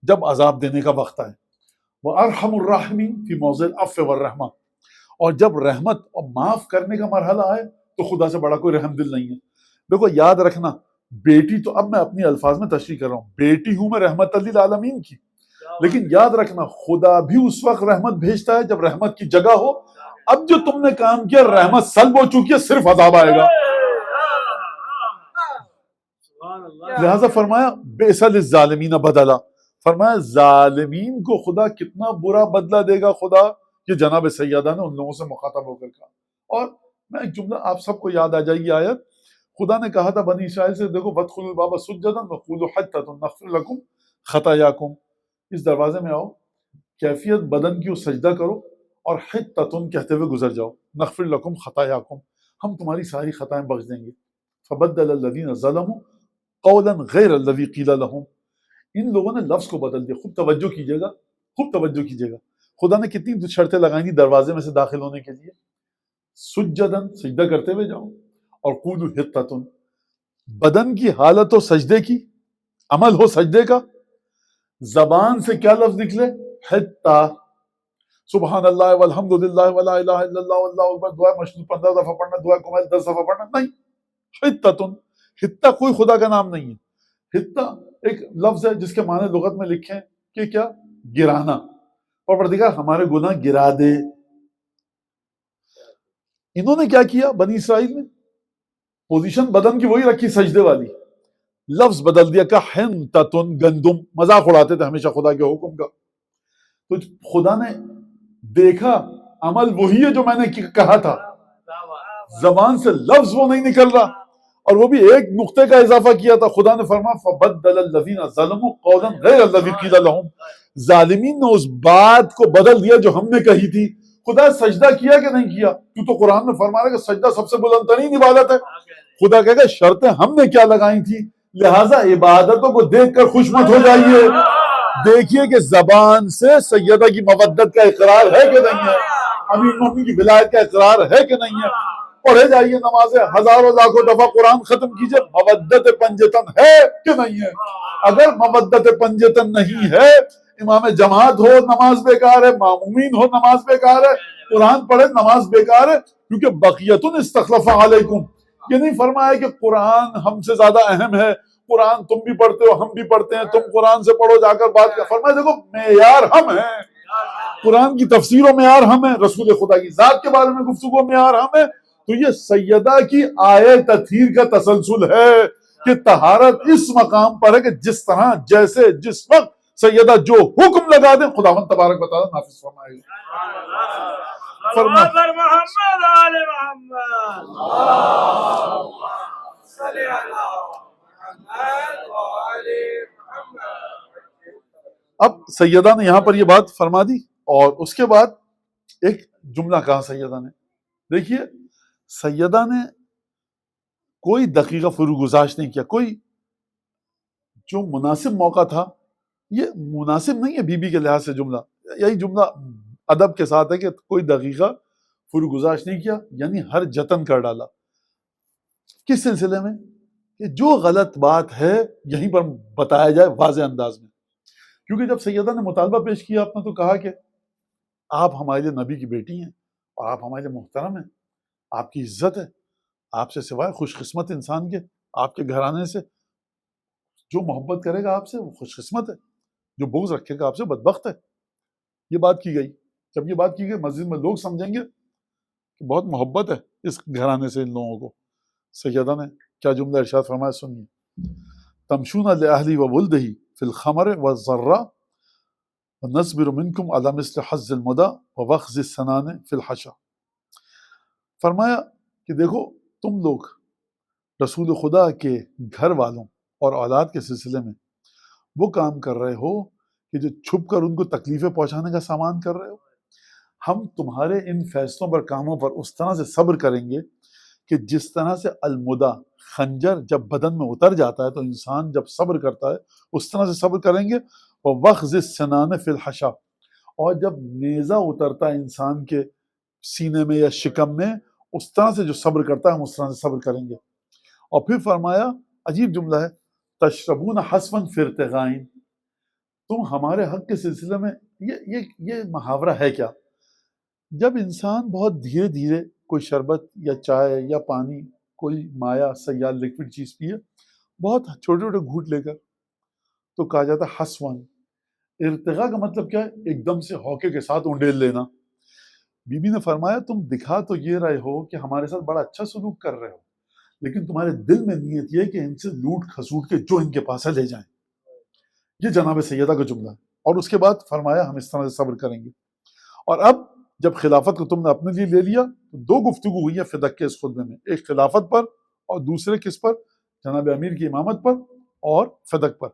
جب عذاب دینے کا وقت آئے. وارحم الراحمین فی موضع العفو والرحمہ. اور جب رحمت اور معاف کرنے کا مرحلہ آئے تو خدا سے بڑا کوئی رحم دل نہیں ہے. دیکھو یاد رکھنا، بیٹی تو اب میں اپنی الفاظ میں تشریح کر رہا ہوں، بیٹی ہوں میں رحمت للعالمین کی، لیکن یاد رکھنا خدا بھی اس وقت رحمت بھیجتا ہے جب رحمت کی جگہ ہو. اب جو تم نے کام کیا رحمت سلب ہو چکی ہے، صرف عذاب آئے گا. لہذا فرمایا بئس للظالمین بدلا، فرمایا ظالمین کو خدا کتنا برا بدلہ دے گا خدا. یہ جناب سیدہ نے ان لوگوں سے مخاطب ہو کر کہا. اور میں ایک جملہ آپ سب کو یاد آ جائے گی آیت. خدا نے کہا تھا بنی اسرائیل سے دیکھو وَادْخُلُوا الْبَابَ سُجَّدًا وَقُولُوا حَطَّةٌ نَغْفِرْ لَكُمْ خَطَايَاكُمْ. اس دروازے میں آؤ, کیفیت بدن کی سجدہ کرو اور حِطَّةٌ کہتے ہوئے گزر جاؤ. نَغْفِرْ لَكُمْ خَطَايَاكُمْ, ہم تمہاری ساری خطائیں بخش دیں گے. فَبَدَّلَ الَّذِينَ ظَلَمُوا قَوْلًا غَيْرَ الَّذِي قِيلَ لَهُمْ. ان لوگوں نے لفظ کو بدل دیا. خوب توجہ کیجیے گا, خوب توجہ کیجیے گا. خدا نے کتنی شرطیں لگائیں گی دروازے میں سے داخل ہونے کے لیے. سجدن سجدہ کرتے ہوئے جاؤ, اور قولوا حطۃ بدن کی حالت ہو سجدے کی, عمل ہو سجدے کا. زبان سے کیا لفظ نکلے؟ حطہ. سبحان اللہ والحمد للہ ولا الہ الا اللہ واللہ اکبر دعا مشروط 15 دفعہ پڑھنا, دعا کمائل 10 دفعہ پڑھنا نہیں. حطۃ, حطہ کوئی خدا کا نام نہیں ہے. حطہ ایک لفظ ہے جس کے معنی لغت میں لکھے ہیں کہ کیا؟ گرانا. پروردگار ہمارے گناہ گرا دے. انہوں نے کیا کیا بنی اسرائیل نے؟ پوزیشن بدن کی وہی رکھی سجدے والی, لفظ بدل دیا. کہ حنتتن گندم, مذاق اڑاتے تھے ہمیشہ خدا کے حکم کا. تو خدا نے دیکھا عمل وہی ہے جو میں نے کہا تھا, زبان سے لفظ وہ نہیں نکل رہا, اور وہ بھی ایک نقطے کا اضافہ کیا تھا. خدا نے فرمایا فبدل الذین ظلموا قولا غیر الذی قیل لهم. ظالمین نے اس بات کو بدل دیا جو ہم نے کہی تھی. خدا سجدہ کیا کہ نہیں کیا؟ تو قرآن میں فرما رہا ہے کہ سجدہ سب سے بلند ترین عبادت ہے. خدا کہے گا شرطیں ہم نے کیا لگائی تھی, لہٰذا عبادتوں کو دیکھ کر خوش مت ہو جائیے. دیکھیے کہ زبان سے سیدہ کی مودت کا اقرار ہے کہ نہیں ہے, امیر مومنین کی ولایت کا اقرار ہے کہ نہیں ہے. پڑھے جائیے نمازیں ہزاروں لاکھوں دفعہ, قرآن ختم کیجئے, مودت پنجتن ہے کہ نہیں ہے. اگر مودت پنجتن نہیں ہے, امام جماعت ہو نماز بیکار ہے, معمومین ہو نماز بیکار ہے, قرآن پڑھے نماز بیکار ہے. کیونکہ بقیتن استخلف علیکم, یہ نہیں فرمایا کہ قرآن ہم سے زیادہ اہم ہے, قرآن تم بھی پڑھتے ہو ہم بھی پڑھتے ہیں, تم قرآن سے پڑھو جا کر بات کر. فرمایا دیکھو معیار ہم ہیں, قرآن کی تفسیر و معیار ہم ہیں, رسول خدا کی ذات کے بارے میں گفتگو معیار ہم ہیں. تو یہ سیدہ کی آیے تطہیر کا تسلسل ہے کہ طہارت اس مقام پر ہے کہ جس طرح جیسے جس وقت سیدہ جو حکم لگا دیں خداوند تبارک و تعالی نافذ فرمائے گا. صلوات بر محمد آل محمد. صلی اللہ محمد و آل محمد. اب سیدہ نے یہاں پر یہ بات فرما دی, اور اس کے بعد ایک جملہ کہا سیدہ نے. دیکھیے سیدہ نے کوئی دقیقہ فروگزاشت نہیں کیا. کوئی جو مناسب موقع تھا, یہ مناسب نہیں ہے بی بی کے لحاظ سے جملہ, یہی جملہ ادب کے ساتھ ہے کہ کوئی دقیقہ فروگزاشت نہیں کیا, یعنی ہر جتن کر ڈالا. کس سلسلے میں؟ کہ جو غلط بات ہے یہیں پر بتایا جائے واضح انداز میں. کیونکہ جب سیدہ نے مطالبہ پیش کیا, آپ نے تو کہا کہ آپ ہمارے لیے نبی کی بیٹی ہیں اور آپ ہمارے لیے محترم ہیں, آپ کی عزت ہے, آپ سے سوائے خوش قسمت انسان کے, آپ کے گھرانے سے جو محبت کرے گا آپ سے وہ خوش قسمت ہے, جو بغض رکھے گا آپ سے بدبخت ہے. یہ بات کی گئی. جب یہ بات کی گئی مسجد میں لوگ سمجھیں گے کہ بہت محبت ہے اس گھرانے سے ان لوگوں کو. سیدہ نے کیا جملہ ارشاد فرمایا سنیے. تمشون لأہلی وولدہی فی الخمر والضرہ ونصبر منکم علی مثل حظ المدى ووخز السنان فی الحشا. فرمایا کہ دیکھو تم لوگ رسول خدا کے گھر والوں اور اولاد کے سلسلے میں وہ کام کر رہے ہو کہ جو چھپ کر ان کو تکلیفیں پہنچانے کا سامان کر رہے ہو. ہم تمہارے ان فیصلوں پر کاموں پر اس طرح سے صبر کریں گے کہ جس طرح سے المدا خنجر جب بدن میں اتر جاتا ہے تو انسان جب صبر کرتا ہے اس طرح سے صبر کریں گے. وَوَخْزِ السَّنَانِ فِي الْحَشَا, اور جب نیزہ اترتا ہے انسان کے سینے میں یا شکم میں اس طرح سے جو صبر کرتا ہے ہم اس طرح سے صبر کریں گے. اور پھر فرمایا عجیب جملہ ہے, تشربون حسفاً فی ارتغائن, تم ہمارے حق کے سلسلے میں یہ محاورہ ہے کیا؟ جب انسان بہت دھیرے دھیرے کوئی شربت یا چائے یا پانی کوئی مایا سیال لیکوڈ چیز پیے بہت چھوٹے چھوٹے گھونٹ لے کر, تو کہا جاتا ہے حسفاً. ارتغاء کا مطلب کیا ہے؟ ایک دم سے ہوکے کے ساتھ انڈیل لینا. بی بی نے فرمایا تم دکھا تو یہ رہے ہو کہ ہمارے ساتھ بڑا اچھا سلوک کر رہے ہو, لیکن تمہارے دل میں نیت یہ کہ ان سے لوٹ کھسوٹ کے جو ان کے پاس ہے لے جائیں. یہ جناب سیدہ کا جملہ ہے. اور اس کے بعد فرمایا ہم اس طرح سے صبر کریں گے. اور اب جب خلافت کو تم نے اپنے لیے لے لیا تو دو گفتگو ہوئی ہے فدق کے اس خطبے میں، ایک خلافت پر اور دوسرے کس پر؟ جناب امیر کی امامت پر اور فدق پر.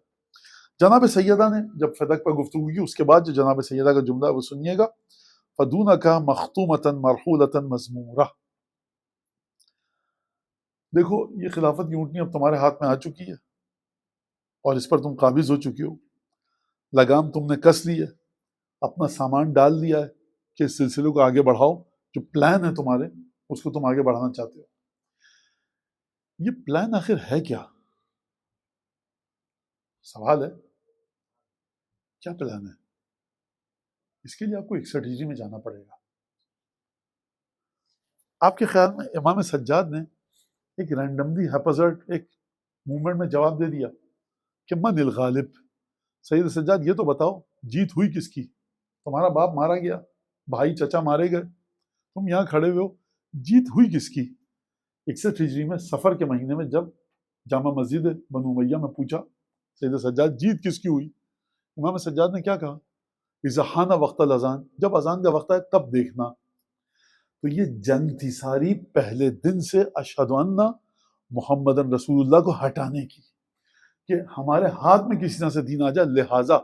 جناب سیدہ نے جب فدق پر گفتگو کی، اس کے بعد جو جناب سیدہ کا جملہ ہے وہ سنیے گا. فدونک مختومۃ مرحولۃ مزمورہ. دیکھو یہ خلافت کی اونٹنی اب تمہارے ہاتھ میں آ چکی ہے اور اس پر تم قابض ہو چکی ہو، لگام تم نے کس لی ہے، اپنا سامان ڈال دیا ہے کہ اس سلسلے کو آگے بڑھاؤ. جو پلان ہے تمہارے اس کو تم آگے بڑھانا چاہتے ہو. یہ پلان آخر ہے کیا؟ سوال ہے کیا پلان ہے. اس کے لیے آپ کو ایک اسٹریٹجی میں جانا پڑے گا. آپ کے خیال میں امام سجاد نے ایک رینڈملی ہیپزرٹ ایک موومنٹ میں جواب دے دیا کہ من الغالب؟ سید سجاد یہ تو بتاؤ جیت ہوئی کس کی؟ تمہارا باپ مارا گیا، بھائی چچا مارے گئے، تم یہاں کھڑے ہوئے ہو، جیت ہوئی کس کی؟ 61 ہجری میں سفر کے مہینے میں جب جامع مسجد بنو امیہ میں پوچھا سید سجاد جیت کس کی ہوئی، امام سجاد نے کیا کہا؟ اذا حان وقت الاذان، جب اذان کا وقت ہے تب دیکھنا. تو یہ جنگ تھی ساری پہلے دن سے اشہد ان محمد رسول اللہ کو ہٹانے کی، کہ ہمارے ہاتھ میں کسی طرح سے دین آ جائے. لہٰذا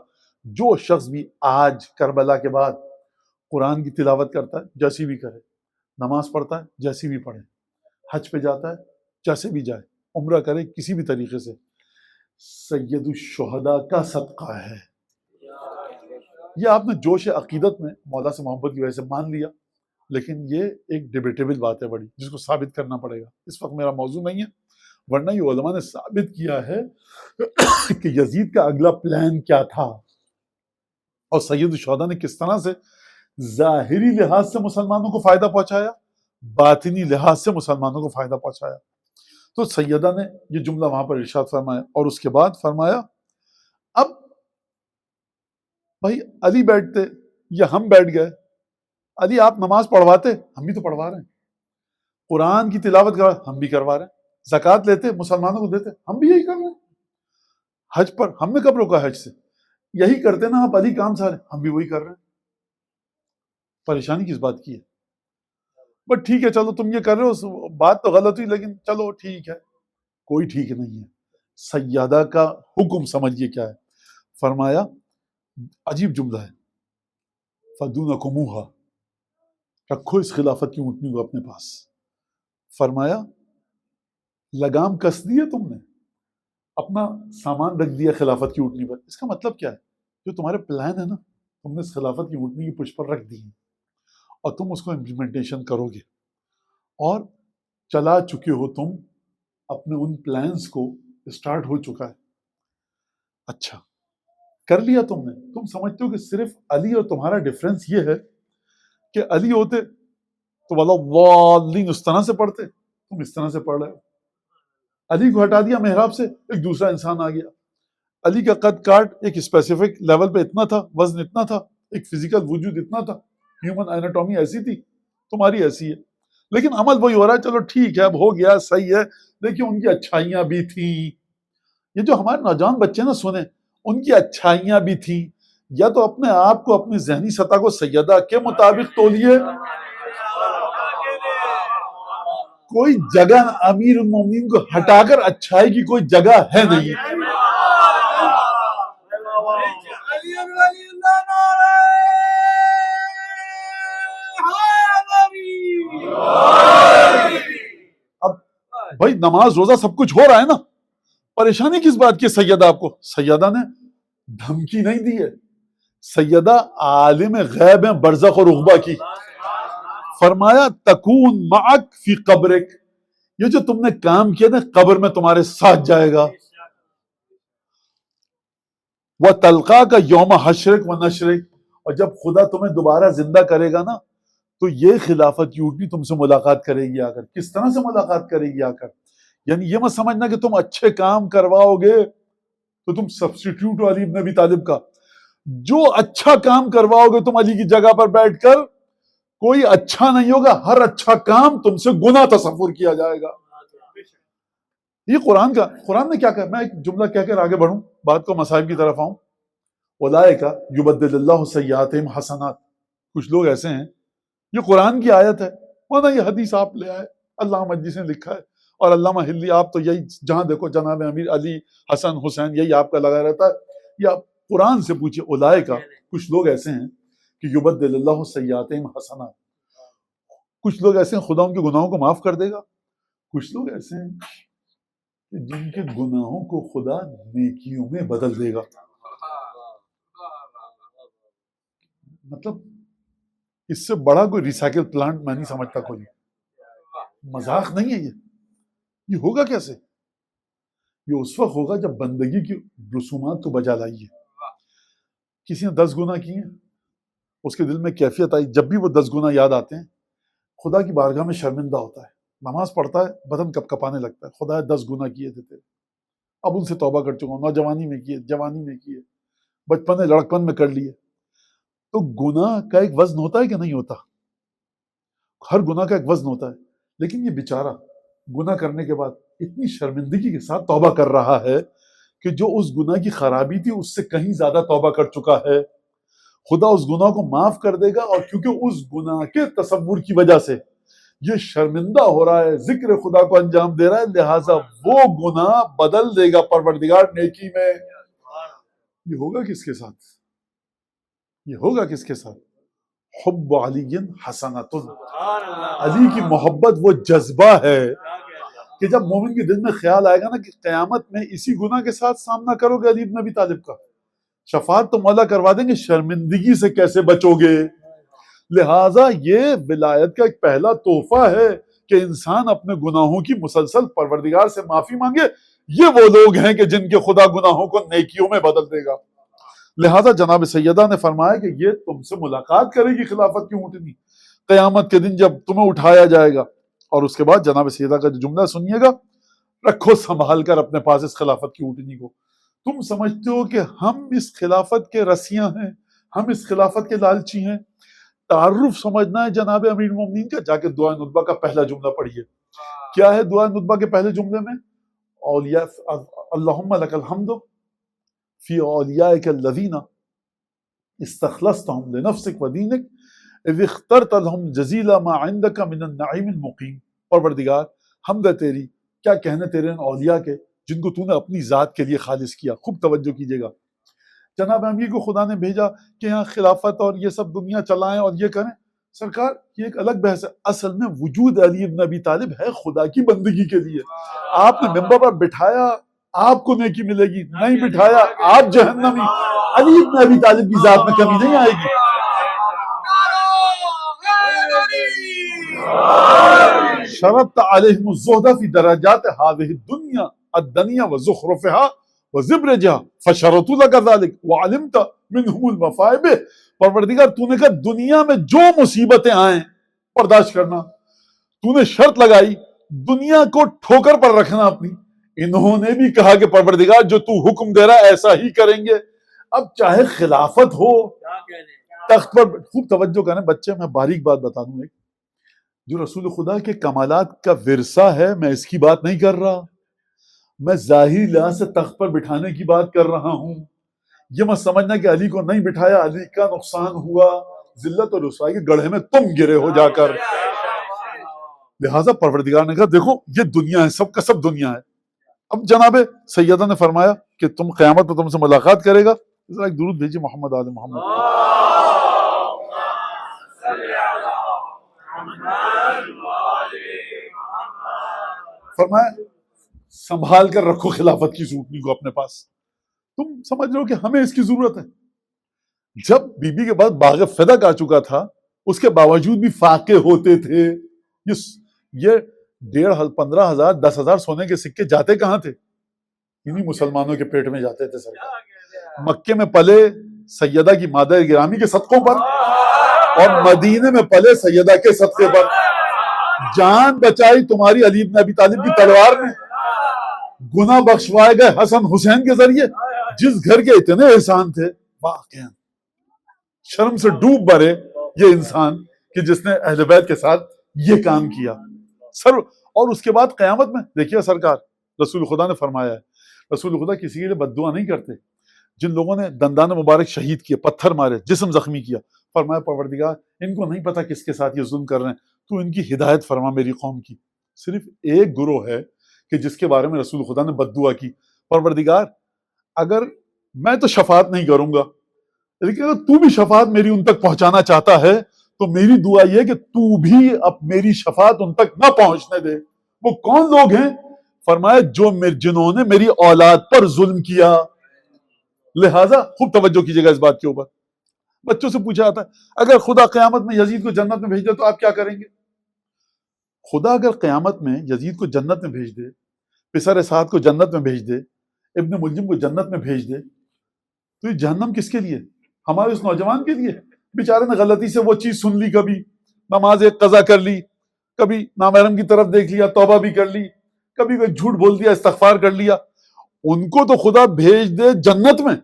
جو شخص بھی آج کربلا کے بعد قرآن کی تلاوت کرتا ہے جیسی بھی کرے، نماز پڑھتا ہے جیسی بھی پڑھے، حج پہ جاتا ہے جیسے بھی جائے، عمرہ کرے کسی بھی طریقے سے، سید الشہداء کا صدقہ ہے. یہ آپ نے جوش عقیدت میں مولا سے محبت کی وجہ سے مان لیا، لیکن یہ ایک ڈیبیٹیبل بات ہے بڑی، جس کو ثابت کرنا پڑے گا. اس وقت میرا موضوع نہیں ہے، ورنہ یہ علماء نے ثابت کیا ہے کہ یزید کا اگلا پلان کیا تھا اور سید الشہداء نے کس طرح سے ظاہری لحاظ سے مسلمانوں کو فائدہ پہنچایا، باطنی لحاظ سے مسلمانوں کو فائدہ پہنچایا. تو سیدہ نے یہ جملہ وہاں پر ارشاد فرمایا اور اس کے بعد فرمایا اب بھائی علی بیٹھتے یا ہم بیٹھ گئے، علی آپ نماز پڑھواتے، ہم بھی تو پڑھوا رہے ہیں، قرآن کی تلاوت کروا ہم بھی کروا رہے ہیں، زکوٰۃ لیتے مسلمانوں کو دیتے ہم بھی یہی کر رہے ہیں، حج پر ہم نے کب روکا حج سے، یہی کرتے نا آپ علی کام سارے، ہم بھی وہی کر رہے ہیں. پریشانی کس بات کی ہے؟ بٹ ٹھیک ہے چلو تم یہ کر رہے ہو، بات تو غلط ہوئی لیکن چلو ٹھیک ہے. کوئی ٹھیک نہیں ہے. سیادہ کا حکم سمجھیے کیا ہے. فرمایا عجیب جملہ ہے، فَدُونَكُمُوهَا، رکھو اس خلافت کی اونٹنی کو اپنے پاس. فرمایا لگام کس دی ہے تم نے، اپنا سامان رکھ دیا خلافت کی اونٹنی پر. اس کا مطلب کیا ہے؟ جو تمہارے پلان ہے نا تم نے اس خلافت کی اونٹنی کی پشت پر رکھ دی ہے اور تم اس کو امپلیمنٹیشن کرو گے اور چلا چکے ہو تم اپنے ان پلانز کو، اسٹارٹ ہو چکا ہے. اچھا کر لیا تم نے. تم سمجھتے ہو کہ صرف علی اور تمہارا ڈفرینس یہ ہے کہ علی ہوتے تو والا والین اس طرح سے پڑھتے، تم اس طرح سے پڑھ رہے ہو. علی کو ہٹا دیا محراب سے، ایک دوسرا انسان آ گیا. علی کا قد کاٹ ایک اسپیسیفک لیول پہ اتنا تھا، وزن اتنا تھا، ایک فزیکل وجود اتنا تھا، ہیومن ایناٹومی ایسی تھی، تمہاری ایسی ہے. لیکن عمل وہی ہو رہا ہے. چلو ٹھیک ہے اب ہو گیا صحیح ہے، لیکن ان کی اچھائیاں بھی تھیں. یہ جو ہمارے نوجوان بچے نا سنیں، ان کی اچھائیاں بھی تھیں. یا تو اپنے آپ کو اپنی ذہنی سطح کو سیدہ کے مطابق تولیے. کوئی جگہ امیر المومنین کو ہٹا کر اچھائی کی کوئی جگہ ہے نہیں. اب بھائی نماز روزہ سب کچھ ہو رہا ہے نا، پریشانی کس بات کی؟ سیدہ آپ کو، سیدہ نے دھمکی نہیں دی ہے، سیدہ عالم غیب ہیں برزخ اور عقبہ کی. فرمایا تکون معک فی قبرک، یہ جو تم نے کام کیا نا قبر میں تمہارے ساتھ جائے گا. وَتَلْقَاكَ یوم حشرک و نشرک، اور جب خدا تمہیں دوبارہ زندہ کرے گا نا تو یہ خلافت کی اونٹنی تم سے ملاقات کرے گی آ کر. کس طرح سے ملاقات کرے گی آ کر؟ یعنی یہ مت سمجھنا کہ تم اچھے کام کرواؤ گے تو تم سبسٹیٹیوٹ ہو علی بن ابی طالب کا. جو اچھا کام کرواؤ گے تم علی کی جگہ پر بیٹھ کر، کوئی اچھا نہیں ہوگا، ہر اچھا کام تم سے گناہ تصور کیا جائے گا. یہ قرآن نے کیا کہا؟ میں ایک جملہ کہہ کر آگے بڑھوں، بات کو مصائب کی طرف آؤں. اولئک یبدل اللہ سیئاتہم حسنات. کچھ لوگ ایسے ہیں، یہ قرآن کی آیت ہے، ورنہ یہ حدیث آپ لے آئے، علامہ مجلسی نے لکھا ہے، اور علامہ ہلی آپ تو یہی جہاں دیکھو جناب امیر علی حسن حسین یہی آپ کا لگا رہتا ہے. یا قرآن سے پوچھئے اولئک، کچھ لوگ ایسے ہیں کہ یبدل اللہ سیئاتہم حسنات. کچھ لوگ ایسے ہیں خدا ان کے گناہوں کو معاف کر دے گا. کچھ لوگ ایسے ہیں کہ جن کے گناہوں کو خدا نیکیوں میں بدل دے گا. مطلب اس سے بڑا کوئی ریسائکل پلانٹ میں نہیں سمجھتا کوئی. مذاق نہیں ہے یہ ہوگا کیسے؟ یہ اس وقت ہوگا جب بندگی کی رسومات کو بجا لائیے. کسی نے 10 گناہ کیے ہیں، اس کے دل میں کیفیت آئی، جب بھی وہ 10 گناہ یاد آتے ہیں خدا کی بارگاہ میں شرمندہ ہوتا ہے، نماز پڑھتا ہے بدن کپ کپانے لگتا ہے، خدا 10 گناہ کیے تھے تیرے، اب ان سے توبہ کر چکا ہوں، نوجوانی میں کیے، جوانی میں کیے، بچپن میں لڑکپن میں کر لیے. تو گناہ کا ایک وزن ہوتا ہے کہ نہیں ہوتا؟ ہر گناہ کا ایک وزن ہوتا ہے. لیکن یہ بیچارہ گناہ کرنے کے بعد اتنی شرمندگی کے ساتھ توبہ کر رہا ہے کہ جو اس گناہ کی خرابی تھی اس سے کہیں زیادہ توبہ کر چکا ہے. خدا اس گناہ کو معاف کر دے گا، اور کیونکہ اس گناہ کے تصور کی وجہ سے یہ شرمندہ ہو رہا ہے، ذکر خدا کو انجام دے رہا ہے، لہٰذا وہ گناہ بدل دے گا پروردگار نیکی میں. یہ ہوگا کس کے ساتھ؟ یہ ہوگا کس کے ساتھ؟ حب علی حسنۃ. علی کی محبت وہ جذبہ ہے کہ جب مومن کے دل میں خیال آئے گا نا کہ قیامت میں اسی گناہ کے ساتھ سامنا کرو گے علی بن ابی طالب کا، شفاعت تو مولا کروا دیں گے، شرمندگی سے کیسے بچو گے؟ لہٰذا یہ ولایت کا ایک پہلا تحفہ ہے کہ انسان اپنے گناہوں کی مسلسل پروردگار سے معافی مانگے. یہ وہ لوگ ہیں کہ جن کے خدا گناہوں کو نیکیوں میں بدل دے گا. لہٰذا جناب سیدہ نے فرمایا کہ یہ تم سے ملاقات کرے گی خلافت کی اونٹنی قیامت کے دن جب تمہیں اٹھایا جائے گا. اور اس کے بعد جناب سیدہ کا جو جملہ سنیے گا، رکھو سنبھال کر اپنے پاس اس خلافت کی اونٹنی کو. تم سمجھتے ہو کہ ہم اس خلافت کے رسیاں ہیں، ہم اس خلافت کے لالچی ہیں؟ تعارف سمجھنا ہے جناب امیر المومنین کا، جا کے دعائے ندبہ کا پہلا جملہ پڑھیے. کیا ہے دعائے ندبہ کے پہلے جملے میں؟ اولیاء اللہم لک الحمد فی اولیائک الذین استخلصتہم لنفسک ودینک اذ اخترت لہم جزیل ما عندک من النعیم المقیم. پروردگار حمد ہے تیری، کیا کہنے تیرے ان اولیاء کے جن کو تو نے اپنی ذات کے لیے خالص کیا. خوب توجہ کیجیے گا. جناب امیر کو خدا نے بھیجا کہ یہاں خلافت اور یہ سب دنیا چلائیں اور یہ کریں. سرکار یہ ایک الگ بحث ہے، اصل میں وجود علی بن ابی طالب ہے خدا کی بندگی کے لیے. آپ نے ممبر پر بٹھایا آپ کو نیکی ملے گی، نہیں بٹھایا آپ جہنمی. علی بن ابی طالب کی ذات میں کمی نہیں آئے گی. شرطت علیہم الزہد فی درجات ہذہ الدنیا الدنیا وزخرفها وزبرجها فشرطوا لک ذلک وعلمت منہم المصائب. پروردگار تو نے کہا دنیا میں جو مصیبتیں آئیں برداشت کرنا، تو نے شرط لگائی دنیا کو ٹھوکر پر رکھنا اپنی. انہوں نے بھی کہا کہ پروردگار جو تو حکم دے رہا ہے ایسا ہی کریں گے. اب چاہے خلافت ہو تخت پر. خوب توجہ کریں بچے، میں باریک بات بتا دوں. ایک جو رسول خدا کے کمالات کا ورثہ ہے، میں اس کی بات نہیں کر رہا، میں ظاہری لحاظ سے تخت پر بٹھانے کی بات کر رہا ہوں. یہ مت سمجھنا کہ علی کو نہیں بٹھایا علی کا نقصان ہوا، ذلت اور رسوائی کے گڑھے میں تم گرے ہو جا کر. لہٰذا پروردگار نے کہا دیکھو یہ دنیا ہے، سب کا سب دنیا ہے. اب جناب سیدہ نے فرمایا کہ تم قیامت میں تم سے ملاقات کرے گا. ذرا ایک درود بھیجیے محمد آل محمد. فرمایا سنبھال کر رکھو خلافت کی سوٹنی کو اپنے پاس. تم سمجھ رہے ہو کہ ہمیں اس کی ضرورت ہے. جب بی بی کے بعد باغ فدق آ چکا تھا اس کے باوجود بھی فاقے ہوتے تھے. یہ 15,000 10,000 سونے کے سکے جاتے کہاں تھے؟ انہی مسلمانوں کے پیٹ میں جاتے تھے. سرکار مکے میں پلے سیدہ کی مادہ گرامی کے صدقوں پر، اور مدینے میں پلے سیدہ کے صدقے پر. جان بچائی تمہاری علی بن ابی طالب کی تلوار نے، گناہ بخشوائے گئے حسن حسین کے ذریعے. جس گھر کے اتنے احسان تھے، واقعا شرم سے ڈوب مرے یہ انسان کہ جس نے اہل بیت کے ساتھ یہ کام کیا. سر اور اس کے بعد قیامت میں دیکھیے سرکار رسول خدا نے فرمایا ہے، رسول خدا کسی کے لیے بد دعا نہیں کرتے. جن لوگوں نے دندان مبارک شہید کیے، پتھر مارے، جسم زخمی کیا، فرمایا پروردگار ان کو نہیں پتا کس کے ساتھ یہ ظلم کر رہے ہیں، تو ان کی ہدایت فرما میری قوم کی۔ صرف ایک گروہ ہے کہ جس کے بارے میں رسول خدا نے بد دعا کی، پروردگار اگر میں تو شفاعت نہیں کروں گا، لیکن اگر تو بھی شفاعت میری ان تک پہنچانا چاہتا ہے تو میری دعا یہ کہ تو بھی اب میری شفاعت ان تک نہ پہنچنے دے۔ وہ کون لوگ ہیں؟ فرمایا جنہوں نے میری اولاد پر ظلم کیا۔ لہٰذا خوب توجہ کیجیے گا اس بات کے اوپر۔ بچوں سے پوچھا جاتا ہے اگر خدا قیامت میں یزید کو جنت میں بھیج دے تو آپ کیا کریں گے؟ خدا اگر قیامت میں یزید کو جنت میں بھیج دے، پسر سعد کو جنت میں بھیج دے، ابن ملجم کو جنت میں بھیج دے، تو یہ جہنم کس کے لیے؟ ہمارے اس نوجوان کے لیے؟ بیچارے نے غلطی سے وہ چیز سن لی، کبھی نماز ایک قضا کر لی، کبھی نامحرم کی طرف دیکھ لیا، توبہ بھی کر لی، کبھی کوئی جھوٹ بول دیا، استغفار کر لیا، ان کو تو خدا بھیج دے جنت میں،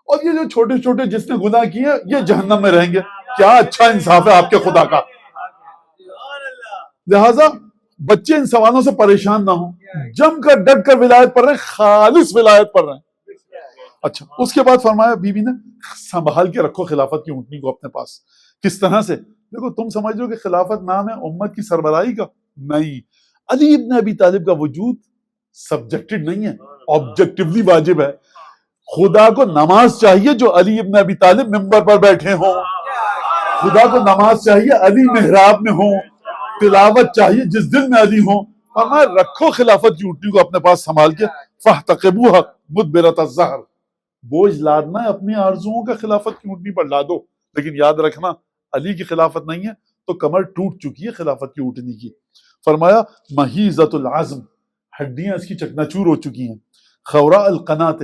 اور یہ جو چھوٹے چھوٹے جس نے گناہ کیے یہ جہنم میں رہیں گے۔ کیا اچھا انصاف ہے آپ کے خدا کا۔ لہٰذا بچے ان سوالوں سے پریشان نہ ہوں، جم کر ڈٹ کر ولایت پڑھ رہے ہیں، خالص ولایت پڑھ رہے ہیں۔ اچھا، اس کے بعد فرمایا بی بی نے سنبھال کے رکھو خلافت کی اونٹنی کو اپنے پاس۔ کس طرح سے؟ دیکھو تم سمجھ رہے ہو کہ خلافت نام ہے امت کی سربراہی کا، نہیں، علی ابن ابی طالب کا وجود سبجیکٹڈ نہیں ہے، آبجیکٹیولی واجب ہے۔ خدا کو نماز چاہیے جو علی ابن ابی طالب ممبر پر بیٹھے ہوں، خدا کو نماز چاہیے علی محراب میں ہوں، تلاوت چاہیے جس دل میں علی ہوں۔ فرمایا رکھو خلافت کی اونٹنی کو اپنے پاس سنبھال کے، فاحتقبوها مدبرۃ الظہر، بوجھ لادنا ہے اپنی آرزوؤں کا خلافت کی اونٹنی پر لادو، لیکن یاد رکھنا علی کی خلافت نہیں ہے تو کمر ٹوٹ چکی ہے خلافت کی اونٹنی کی۔ فرمایا مہیزۃ العظم، ہڈیاں اس کی چکناچور ہو چکی ہیں، خوراء القنات،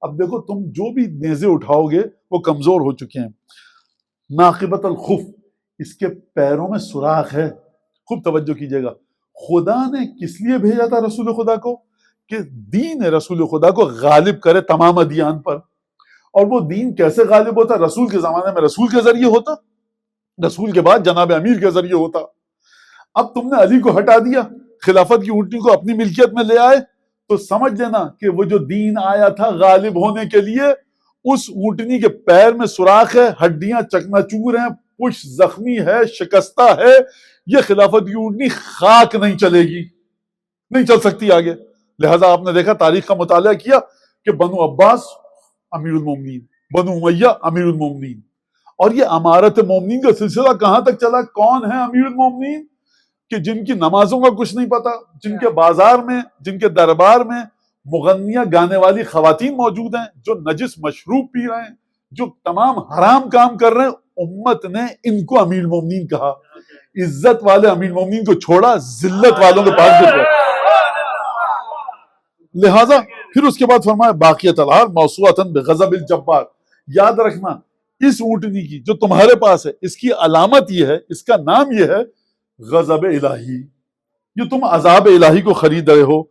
اب دیکھو تم جو بھی نیزے اٹھاؤ گے وہ کمزور ہو چکے ہیں، ناقبۃ الخف، اس کے پیروں میں سوراخ ہے۔ خوب توجہ کیجیے گا، خدا نے کس لیے بھیجا تھا رسول خدا کو؟ کہ دین رسول خدا کو غالب کرے تمام ادیان پر۔ اور وہ دین کیسے غالب ہوتا؟ رسول کے زمانے میں رسول کے ذریعے ہوتا، رسول کے بعد جناب امیر کے ذریعے ہوتا۔ اب تم نے علی کو ہٹا دیا، خلافت کی اونٹنی کو اپنی ملکیت میں لے آئے، تو سمجھ لینا کہ وہ جو دین آیا تھا غالب ہونے کے لیے، اس اونٹنی کے پیر میں سوراخ ہے، ہڈیاں چکناچور ہیں، پشت زخمی ہے، شکستہ ہے، یہ خلافت کی اونٹنی خاک نہیں چلے گی، نہیں چل سکتی آگے۔ لہٰذا آپ نے دیکھا، تاریخ کا مطالعہ کیا کہ بنو عباس امیر المومنین، بنو امیہ امیر المومنین، اور یہ امارت مومنین کا سلسلہ کہاں تک چلا؟ کون ہے امیر المومنین؟ کہ جن کی نمازوں کا کچھ نہیں پتا، جن کے بازار میں، جن کے دربار میں مغنیہ گانے والی خواتین موجود ہیں، جو نجس مشروب پی رہے ہیں، جو تمام حرام کام کر رہے ہیں، امت نے ان کو امیر المومنین کہا۔ عزت والے امیر المومنین کو چھوڑا، ذلت والوں کے پاس گر گئے۔ لہذا پھر اس کے بعد فرمایا باقیت الحال موسوعۃ بغضب الجبار، یاد رکھنا اس اونٹنی کی جو تمہارے پاس ہے، اس کی علامت یہ ہے، اس کا نام یہ ہے غضب الہی، یہ تم عذاب الہی کو خرید رہے ہو۔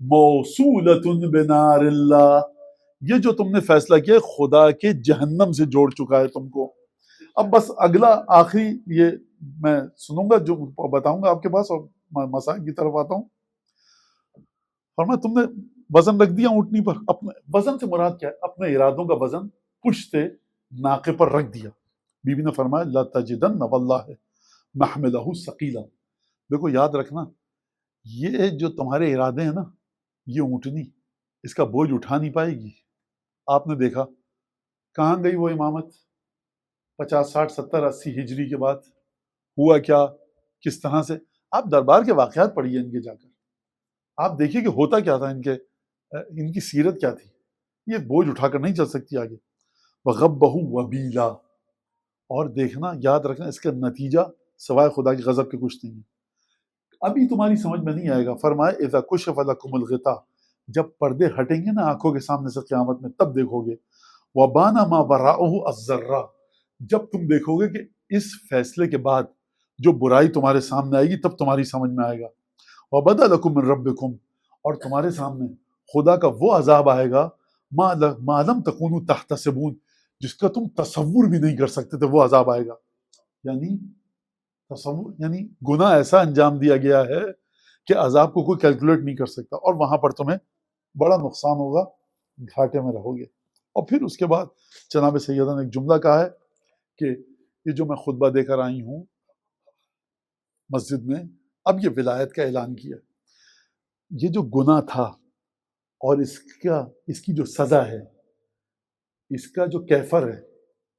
موصولۃ بنار اللہ، یہ جو تم نے فیصلہ کیا خدا کے جہنم سے جوڑ چکا ہے تم کو۔ اب بس اگلا آخری یہ میں سنوں گا جو بتاؤں گا آپ کے پاس، اور مسائل کی طرف آتا ہوں۔ فرمایا تم نے وزن رکھ دیا اونٹنی پر، اپنے وزن سے مراد کیا ہے؟ اپنے ارادوں کا وزن پشت ناقے پر رکھ دیا۔ بی بی نے فرمایا لَتَجِدَنَّ وَاللَّهِ مَحْمِلَهُ ثَقِيلًا، دیکھو یاد رکھنا یہ جو تمہارے ارادے ہیں نا، یہ اونٹنی اس کا بوجھ اٹھا نہیں پائے گی۔ آپ نے دیکھا کہاں گئی وہ امامت 50 60 70 80 ہجری کے بعد؟ ہوا کیا؟ کس طرح سے؟ آپ دربار کے واقعات پڑھیے ان کے جا کر، آپ دیکھیے کہ ہوتا کیا تھا، ان کی سیرت کیا تھی۔ یہ بوجھ اٹھا کر نہیں چل سکتی آگے۔ وَغَبَّهُ وَبِيلًا، اور دیکھنا یاد رکھنا اس کا نتیجہ سوائے خدا کی غضب کے کچھ نہیں ہے۔ ابھی تمہاری سمجھ میں نہیں آئے گا۔ فرمایا اذا کشف لکم الغطاء، جب پردے ہٹیں گے نا آنکھوں کے سامنے سے قیامت میں، تب دیکھو گے۔ وبان ما وراءہ الذرہ، جب تم دیکھو گے کہ اس فیصلے کے بعد جو برائی تمہارے سامنے آئے گی تب تمہاری سمجھ میں آئے گا۔ وبدا لکم من ربکم، اور تمہارے سامنے خدا کا وہ عذاب آئے گا ما لم تکونوا تحتسبون، جس کا تم تصور بھی نہیں کر سکتے تھے، وہ عذاب آئے گا۔ یعنی تصور، یعنی گناہ ایسا انجام دیا گیا ہے کہ عذاب کو کوئی کیلکولیٹ نہیں کر سکتا، اور وہاں پر تمہیں بڑا نقصان ہوگا، گھاٹے میں رہو گے۔ اور پھر اس کے بعد جناب سیدہ نے ایک جملہ کہا ہے کہ یہ جو میں خطبہ دے کر آئی ہوں مسجد میں، اب یہ ولایت کا اعلان کیا، یہ جو گناہ تھا اور اس کی جو سزا ہے، اس کا جو کیفر ہے،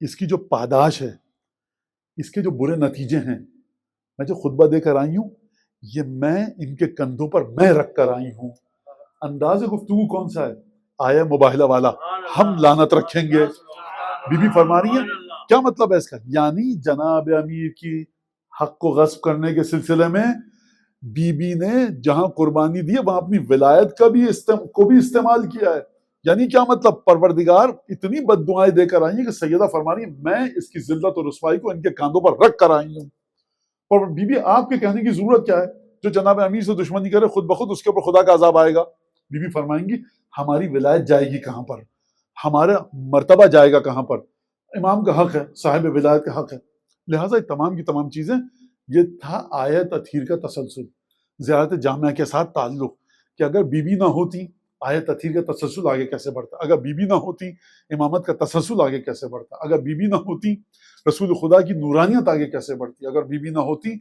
اس کی جو پاداش ہے، اس کے جو برے نتیجے ہیں، میں جو خطبہ دے کر آئی ہوں یہ میں ان کے کندھوں پر میں رکھ کر آئی ہوں۔ انداز گفتگو کون سا ہے؟ آیا مباہلہ والا، ہم لعنت رکھیں گے۔ بی بی فرما رہی ہیں کیا مطلب ہے اس کا؟ یعنی جناب امیر کی حق کو غصب کرنے کے سلسلے میں بی بی نے جہاں قربانی دی ہے وہاں اپنی ولایت کا بھی استعمال کیا ہے۔ یعنی کیا مطلب؟ پروردگار اتنی بد دعائیں دے کر آئی ہیں کہ سیدہ فرما رہی ہیں میں اس کی ذلت اور رسوائی کو ان کے کاندھوں پر رکھ کر آئی ہوں۔ اور بی بی آپ کے کہنے کی ضرورت کیا ہے؟ جو جناب امیر سے دشمنی کرے خود بخود اس کے اوپر خدا کا عذاب آئے گا۔ بی بی فرمائیں گی ہماری ولایت جائے گی کہاں پر؟ ہمارا مرتبہ جائے گا کہاں پر؟ امام کا حق ہے، صاحب ولایت کا حق ہے۔ لہٰذا تمام کی تمام چیزیں، یہ تھا آیت تطہیر کا تسلسل، زیارت جامعہ کے ساتھ تعلق، کہ اگر بی بی نہ ہوتی آیت تطہیر کا تسلسل آگے کیسے بڑھتا؟ اگر بی بی نہ ہوتی امامت کا تسلسل آگے کیسے بڑھتا؟ اگر بی بی نہ ہوتی رسول خدا کی نورانیت آگے کیسے بڑھتی؟ اگر بی بی نہ ہوتی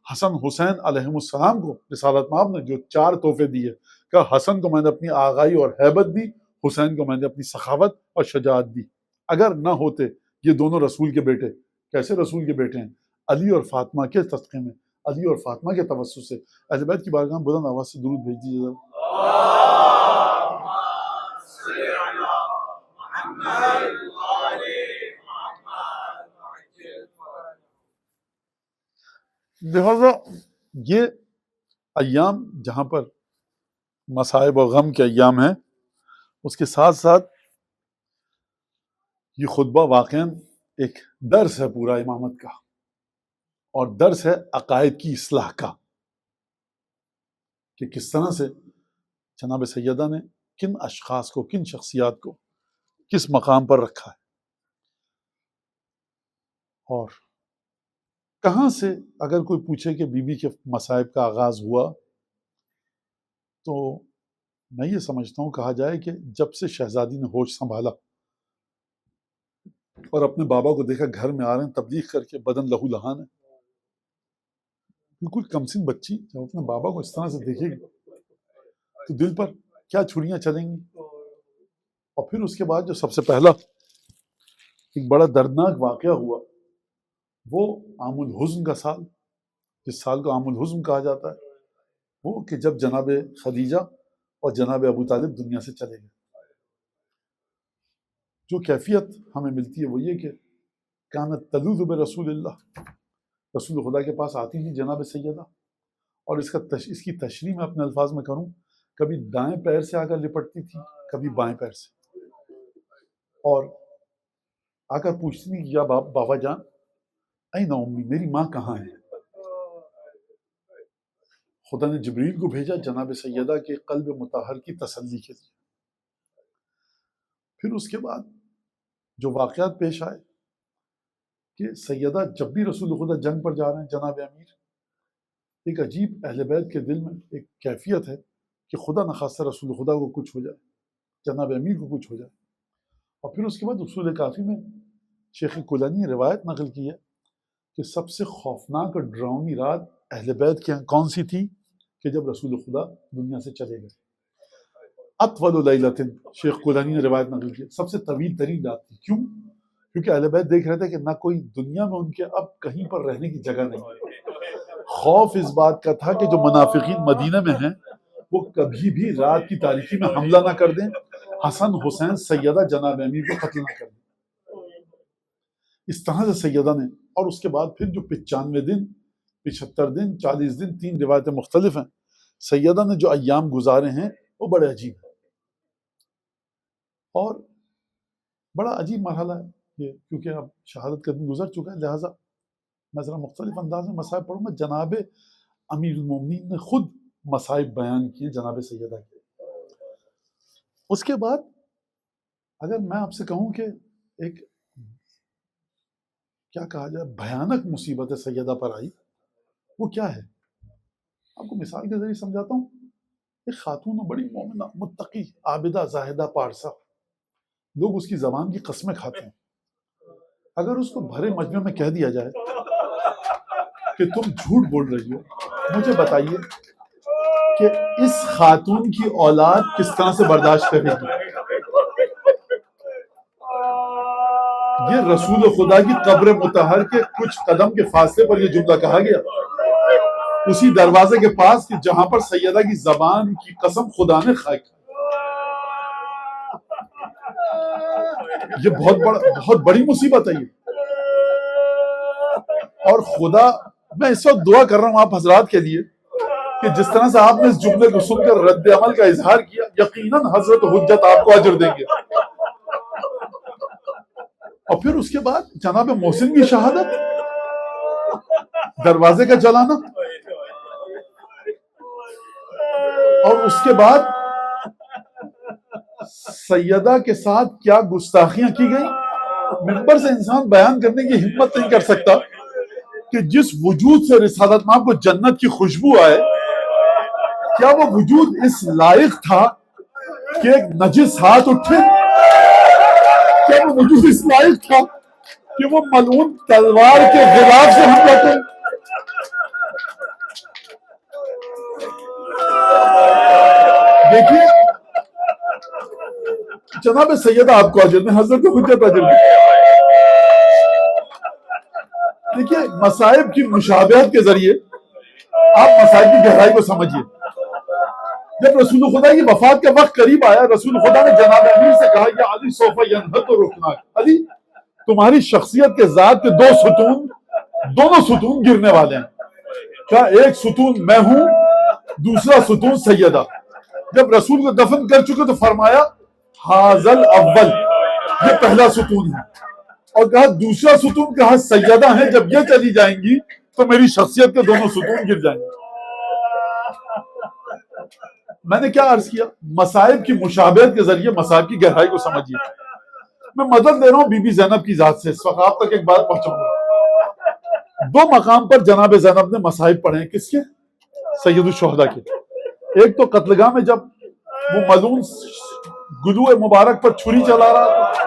حسن حسین علیہم السلام کو رسالت مآب نے جو 4 تحفے دیے، کہ حسن کو میں نے اپنی آغائی اور ہیبت دی، حسین کو میں نے اپنی سخاوت اور شجاعت دی۔ اگر نہ ہوتے یہ دونوں رسول کے بیٹے، کیسے رسول کے بیٹے ہیں؟ علی اور فاطمہ کے صدقے میں، علی اور فاطمہ کے توسط سے۔ اہل بیت کی بارگاہ میں بلند آواز سے درود بھیج دیجیے ذرا۔ لہذا یہ ایام جہاں پر مصائب و غم کے ایام ہیں، اس کے ساتھ ساتھ یہ خطبہ واقعاً ایک درس ہے پورا امامت کا، اور درس ہے عقائد کی اصلاح کا، کہ کس طرح سے جناب سیدہ نے کن اشخاص کو، کن شخصیات کو کس مقام پر رکھا ہے، اور کہاں سے اگر کوئی پوچھے کہ بی بی کے مصائب کا آغاز ہوا، تو میں یہ سمجھتا ہوں کہا جائے کہ جب سے شہزادی نے ہوش سنبھالا اور اپنے بابا کو دیکھا گھر میں آ رہے ہیں تبلیغ کر کے، بدن لہو لہان ہے، بالکل کمسن بچی جب اپنے بابا کو اس طرح سے دیکھے گی تو دل پر کیا چھریاں چلیں گی۔ اور پھر اس کے بعد جو سب سے پہلا ایک بڑا دردناک واقعہ ہوا، وہ عام الحزن کا سال، جس سال کو عام الحزن کہا جاتا ہے، وہ کہ جب جناب خدیجہ اور جناب ابو طالب دنیا سے چلے گئے۔ جو کیفیت ہمیں ملتی ہے وہ یہ کہ کانت تلوذ برسول اللہ، رسول خدا کے پاس آتی تھی جناب سیدہ، اور اس کی تشریح میں اپنے الفاظ میں کروں، کبھی دائیں پیر سے آ کر لپٹتی تھی، کبھی بائیں پیر سے، اور آ کر پوچھتی تھی کہ یا بابا جان این امی، میری ماں کہاں ہے؟ خدا نے جبریل کو بھیجا جناب سیدہ کے قلب مطہر کی تسلی کے لیے۔ پھر اس کے بعد جو واقعات پیش آئے کہ سیدہ جب بھی رسول خدا جنگ پر جا رہے ہیں جناب امیر، ایک عجیب اہل بیت کے دل میں ایک کیفیت ہے کہ خدا نخواستہ رسول خدا کو کچھ ہو جائے، جناب امیر کو کچھ ہو جائے۔ اور پھر اس کے بعد اصول کافی میں شیخ کلانی نے روایت نقل کی ہے کہ سب سے خوفناک اور ڈراؤنی رات اہل بیت کے کون سی تھی؟ کہ جب رسول خدا دنیا سے چلے گئے۔ اطول لیلۃ، شیخ کلانی نے روایت نقل کی، سب سے طویل ترین رات تھی۔ کیوں؟ کیونکہ اہل بیت دیکھ رہے تھے کہ نہ کوئی دنیا میں ان کے اب کہیں پر رہنے کی جگہ نہیں ہے۔ خوف اس بات کا تھا کہ جو منافقین مدینہ میں ہیں وہ کبھی بھی رات کی تاریکی میں حملہ نہ کر دیں، حسن حسین سیدہ جناب امیر کو قتل نہ کر دیں۔ اس طرح سے سیدہ نے، اور اس کے بعد پھر جو 95 دن، 75 دن، 40 دن، 3 روایتیں مختلف ہیں، سیدہ نے جو ایام گزارے ہیں وہ بڑے عجیب ہیں، اور بڑا عجیب مرحلہ ہے یہ، کیونکہ اب شہادت کا دن گزر چکا ہے، لہٰذا میں ذرا مختلف انداز میں مصائب پڑھوں گا۔ جناب امیر المومنین نے خود مصائب بیان کیے جناب سیدہ کے۔ اس کے بعد اگر میں آپ سے کہوں کہ ایک کیا کہا جائے بھیانک مصیبت سیدہ پر آئی، وہ کیا ہے؟ آپ کو مثال کے ذریعے سمجھاتا ہوں۔ ایک خاتون بڑی مومنہ، متقی، عابدہ، زاہدہ، پارسا، لوگ اس کی زبان کی قسمیں کھاتے ہیں. اگر اس کو بھرے مجمع میں کہہ دیا جائے کہ تم جھوٹ بول رہی ہو، مجھے بتائیے کہ اس خاتون کی اولاد کس طرح سے برداشت کرے گی؟ یہ رسول خدا کی قبر مطہر کے کچھ قدم کے فاصلے پر یہ جملہ کہا گیا، اسی دروازے کے پاس کہ جہاں پر سیدہ کی زبان کی قسم خدا نے کھائی. یہ بہت بڑی مصیبت ہے یہ. اور خدا، میں اس وقت دعا کر رہا ہوں آپ حضرات کے لیے کہ جس طرح سے آپ نے اس جملے کو سن کر رد عمل کا اظہار کیا، یقیناً حضرت حجت آپ کو اجر دیں گے. اور پھر اس کے بعد جناب محسن کی شہادت، دروازے کا جلانا، اور اس کے بعد سیدہ کے ساتھ کیا گستاخیاں کی گئی. ممبر سے انسان بیان کرنے کی ہمت نہیں کر سکتا کہ جس وجود سے رسالت مآب کو جنت کی خوشبو آئے، کیا وہ وجود اس لائق تھا کہ ایک نجس ہاتھ اٹھے؟ کیا وہ وجود اس لائق تھا کہ وہ ملعون تلوار کے غلاف سے حملہ کرے؟ دیکھیے جناب سیدہ آپ کو اجر دیں، حضرت حجت اجر دیں. دیکھیے مصائب کی مشابہت کے ذریعے آپ مصائب کی گہرائی کو سمجھیے. جب رسول خدا کی وفات کا وقت قریب آیا، رسول خدا نے جناب امیر سے کہا کہ علی سوف ینحط رکناک، علی تمہاری شخصیت کے ذات کے دونوں ستون گرنے والے ہیں. کیا ایک ستون میں ہوں، دوسرا ستون سیدہ. جب رسول کو دفن کر چکے تو فرمایا حاضل اول، یہ پہلا ستون ہے، اور کہا دوسرا ستون کہا سیدہ ہیں، جب یہ چلی جائیں گی تو میری شخصیت کے دونوں ستون گر جائیں گے. میں نے کیا عرض کیا؟ مصائب کی مشابہت کے ذریعے مصائب کی گہرائی کو سمجھیے. میں مدد دے رہا ہوں بی بی زینب کی ذات سے. اس وقت آپ تک ایک بات پہنچاؤں گا. دو مقام پر جناب زینب نے مصائب پڑھے ہیں. کس کے؟ سید الشہداء کے. ایک تو قتل گاہ میں جب وہ ملعون گلو مبارک پر چھری چلا رہا تھا،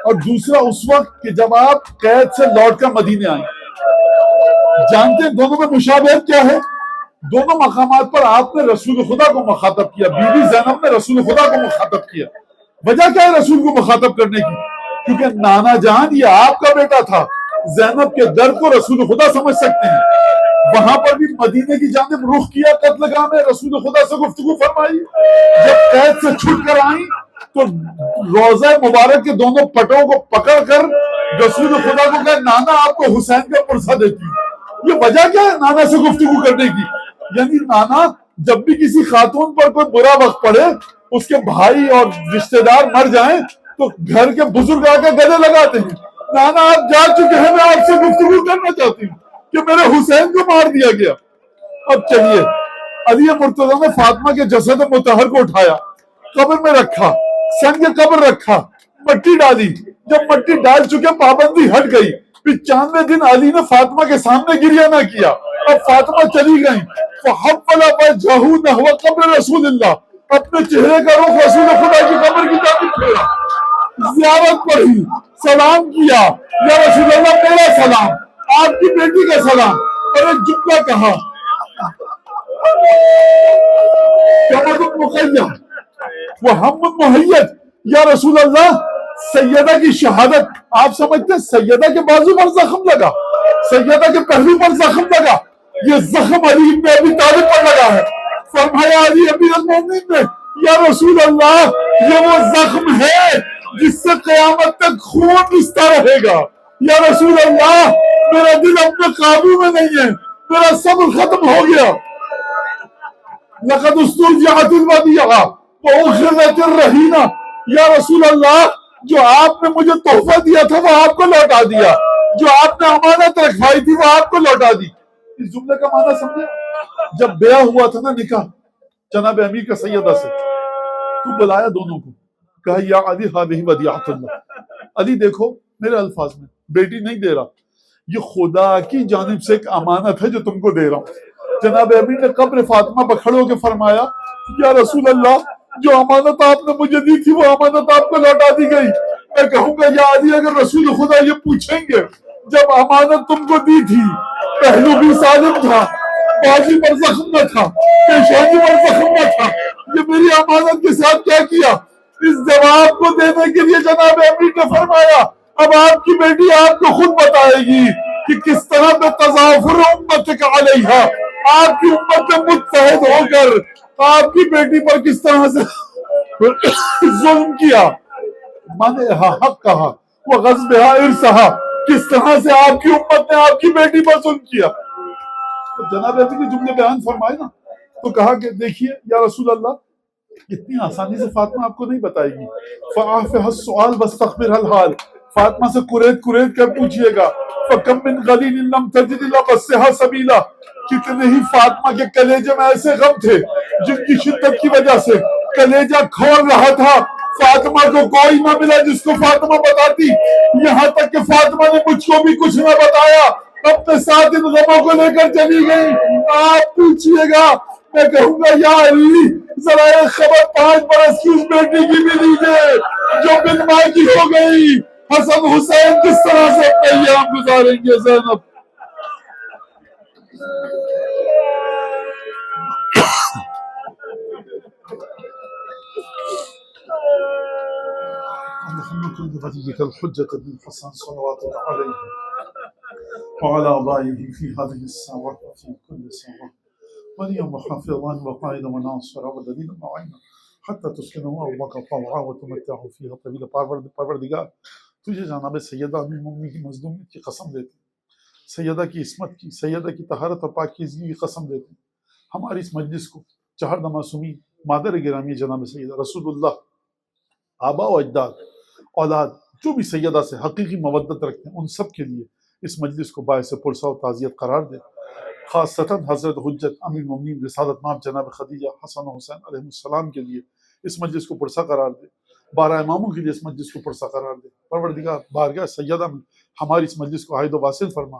اور دوسرا اس وقت کہ جب آپ قید سے لوٹ کر مدینے آئیں. جانتے ہیں دونوں میں مشابہت کیا ہے؟ دونوں مقامات پر آپ نے رسول خدا کو مخاطب کیا، بی بی زینب نے رسول خدا کو مخاطب کیا. وجہ کیا ہے رسول کو مخاطب کرنے کی؟ کیونکہ نانا جان یہ آپ کا بیٹا تھا. زینب کے در کو رسول خدا سمجھ سکتے ہیں. وہاں پر بھی مدینے کی جانب رخ کیا، قتل گاہ میں رسول خدا سے گفتگو فرمائی. جب قید سے چھوٹ کر آئیں تو روضہ مبارک کے دونوں پٹوں کو پکڑ کر رسول خدا کو کہا نانا آپ کو حسین کا پرسہ دیتی ہوں. یہ وجہ کیا ہے نانا سے گفتگو کرنے کی؟ یعنی نانا جب بھی کسی خاتون پر کوئی برا وقت پڑے، اس کے بھائی اور رشتہ دار مر جائیں تو گھر کے بزرگ آ کے گلے لگاتے ہیں، نانا آپ جا چکے ہیں، میں آپ سے گفتگو کرنا چاہتی ہوں کہ میرے حسین کو مار دیا گیا. اب چلیے، علی مرتضیٰ نے فاطمہ کے جسد مطہر کو اٹھایا، قبر میں رکھا، سنگ قبر رکھا، مٹی ڈالی. جب مٹی ڈال چکے پابندی ہٹ گئی. پھر 95ویں دن علی نے فاطمہ کے سامنے گریہ نہ کیا. اب فاطمہ چلی گئیں، فحول وجهه نحو قبر رسول اللہ، اپنے چہرے کا رخ رسول خدا کی قبر کی جانب پھیرا، زیارت پڑھی، سلام کیا، یا رسول اللہ میرا سلام، آپ کی بیٹی کا سلام، اور ایک جملہ کہا کمر مقیم وہم محیط، یا رسول اللہ سیدہ کی شہادت. آپ سمجھتے ہیں سیدہ کے بازو پر زخم لگا، سیدہ کے پہلو پر زخم لگا، یہ زخم علی بن ابی طالب پر لگا ہے. فرمایا علی امیر المومنین نے یا رسول اللہ یہ وہ زخم ہے جس سے قیامت تک خون رستا رہے گا. یا رسول اللہ میرا دل اپنے قابو میں نہیں ہے، میرا صبر ختم ہو گیا. لقد استرجعت الودیعہ واخذت الرہینہ، یا رسول اللہ جو آپ نے مجھے تحفہ دیا تھا وہ آپ کو لوٹا دیا، جو آپ نے امانت رکھوائی تھی وہ آپ کو لوٹا دی. اس جملے کا معنی سمجھے؟ جب بیعہ ہوا تھا نا نکاح جناب امیر کا سیدہ سے، تو بلایا دونوں کو، کہا یا علی ہذہ ودیعۃ اللہ، علی دیکھو میرے الفاظ میں بیٹی نہیں دے رہا، یہ خدا کی جانب سے ایک امانت ہے جو تم کو دے رہا ہوں. جناب امیر نے قبر فاطمہ پر کھڑے ہو کے فرمایا یا رسول اللہ جو امانت آپ نے مجھے دی تھی وہ امانت آپ کو لوٹا دی گئی. میں کہوں گا یا علی اگر رسول خدا یہ پوچھیں گے جب امانت تم کو دی تھی پہلو بھی سالم تھا، بازی پر زخم نہ تھا، پیشانی پر زخم نہ تھا، یہ میری امانت کے ساتھ کیا کیا؟ اس جواب کو دینے کے لیے جناب امیر نے فرمایا اب آپ کی بیٹی آپ کو خود بتائے گی کہ کس طرح میں تظاہر امتک علیہا، آپ کی امت میں متحد ہو کر آپ کی بیٹی پر کس طرح سے ظلم کیا، منعہا حق کہا وہ غصبہا ارثہا، کس طرح سے آپ کی امت نے آپ کی بیٹی پر ظلم کیا. تو جناب امیر نے جملے بیان فرمائے نا تو کہا کہ دیکھیے یا رسول اللہ اتنی آسانی سے فاطمہ آپ کو نہیں بتائے گی. فَعَافِهَا السُّؤَالَ وَاسْتَخْبِرْهَا الْحَالَ، فاطمہ سے کریت کر پوچھئے گا. فَكَمْ مِنْ غَلِيلٍ لَمْ تَجِدْ لَقَصِّهَا سَبِيلًا، کتنے ہی فاطمہ کے کلیجے میں ایسے غم تھے جن کی شدت کی وجہ سے کلیجہ کھول رہا تھا. فاطمہ کو کوئی نہ ملا جس کو فاطمہ بتاتی، یہاں تک کہ فاطمہ نے مجھ کو بھی کچھ نہ بتایا، اپنے ساتھ ان غموں کو لے کر چلی گئی. آپ پوچھئے گا، میں کہوں گا یا علی ذرا ایک خبر 5 برس کی اس بیٹی کی بھی لیجئے جو بن ماں کی ہو گئی. حسن حسین کس طرح سے اپنے ایام گزاریں گے؟ زینب اللهم كن بوليك الحجة بن الحسن صلوات الله عليه وعلى آبائه في هذه الساعة وفي كل ساعة وليا وحافظا وقائدا وناصرا ودليلا معينا حتى تسكنه أرضك طوعا وتمتعه فيها طويلا. پروردگار تجھے جناب سیدہ ام المؤمنین کی مظلومیت کی قسم دیتے ہیں، سیدہ کی عصمت کی، سیدہ کی طہارت اور پاکیزگی کی قسم دیتے ہیں. ہماری اس مجلس کو چہردہ معصومین، مادر گرامی جناب سیدہ رسول اللہ، آبا و اجداد، اولاد جو بھی سیدہ سے حقیقی مودت رکھتے ہیں ان سب کے لیے اس مجلس کو باعث پرسہ و تعزیت قرار دے. خاصتاً حضرت حجت امیر المومنین رسالت مآب جناب خدیجہ حسن و حسین علیہ السلام کے لیے اس مجلس کو پرسہ قرار دے. 12 اماموں کے لیے اس مجلس کو پرسہ قرار دے. پروردگار بارگاہ سیدہ میں ہماری اس مجلس کو عائد و واصل فرما.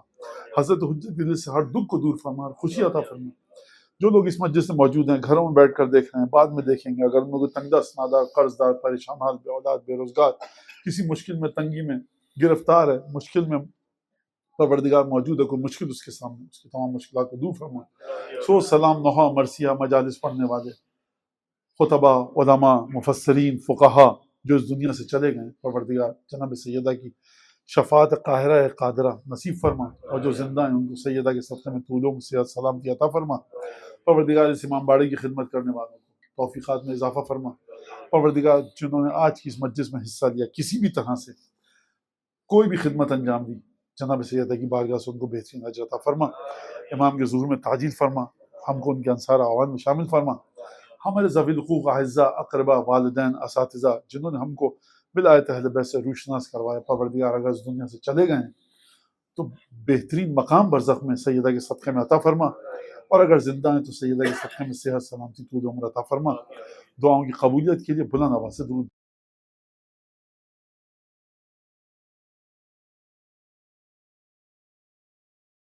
حضرت حجت کے دل سے ہر دکھ کو دور فرما، خوشی عطا فرما. جو لوگ اس مجلس میں موجود ہیں، گھروں میں بیٹھ کر دیکھ رہے ہیں، بعد میں دیکھیں گے، اگر ان لوگ تنگ دست، نادار، قرض دار، پریشان حال، بے اولاد، بے روزگار، کسی مشکل میں، تنگی میں گرفتار ہے، مشکل میں، پروردگار موجود ہے، کوئی مشکل اس کے سامنے، اس کی تمام مشکلات کو دور فرما. سو سلام نوحہ مرثیہ مجالس پڑھنے والے خطبہ، علماء، مفسرین، فقہا جو اس دنیا سے چلے گئے، پروردگار جناب سیدہ کی شفاعت قاہرہ قادرہ نصیب فرما، اور جو زندہ ہیں ان کو سیدہ کے صدقے میں طول و صحت سلامتی عطا فرما. پروردگار اس امام باڑے کی خدمت کرنے والوں کو توفیقات میں اضافہ فرما. پروردگار جنہوں نے آج کی اس مجلس میں حصہ لیا، کسی بھی طرح سے کوئی بھی خدمت انجام دی، جناب سیدہ کی بارگاہ سے ان کو بہترین اجر عطا فرما. امام کے ظہور میں تعجیل فرما، ہم کو ان کے انصار اعوان میں شامل فرما. ہمارے ذوی الحقوق، اعزاء، اقربا، والدین، اساتذہ جنہوں نے ہم کو ولایت اہل بیت سے روشناس کروایا، پروردگار اگر اس دنیا سے چلے گئے ہیں تو بہترین مقام برزخ میں سیدہ کے صدقے میں عطا فرما، اور اگر زندہ ہیں تو سیدہ کے صدقے میں صحت، سلامتی، طول و عمر عطا فرما. دعاؤں کی قبولیت کے لیے بلند آواز سے درود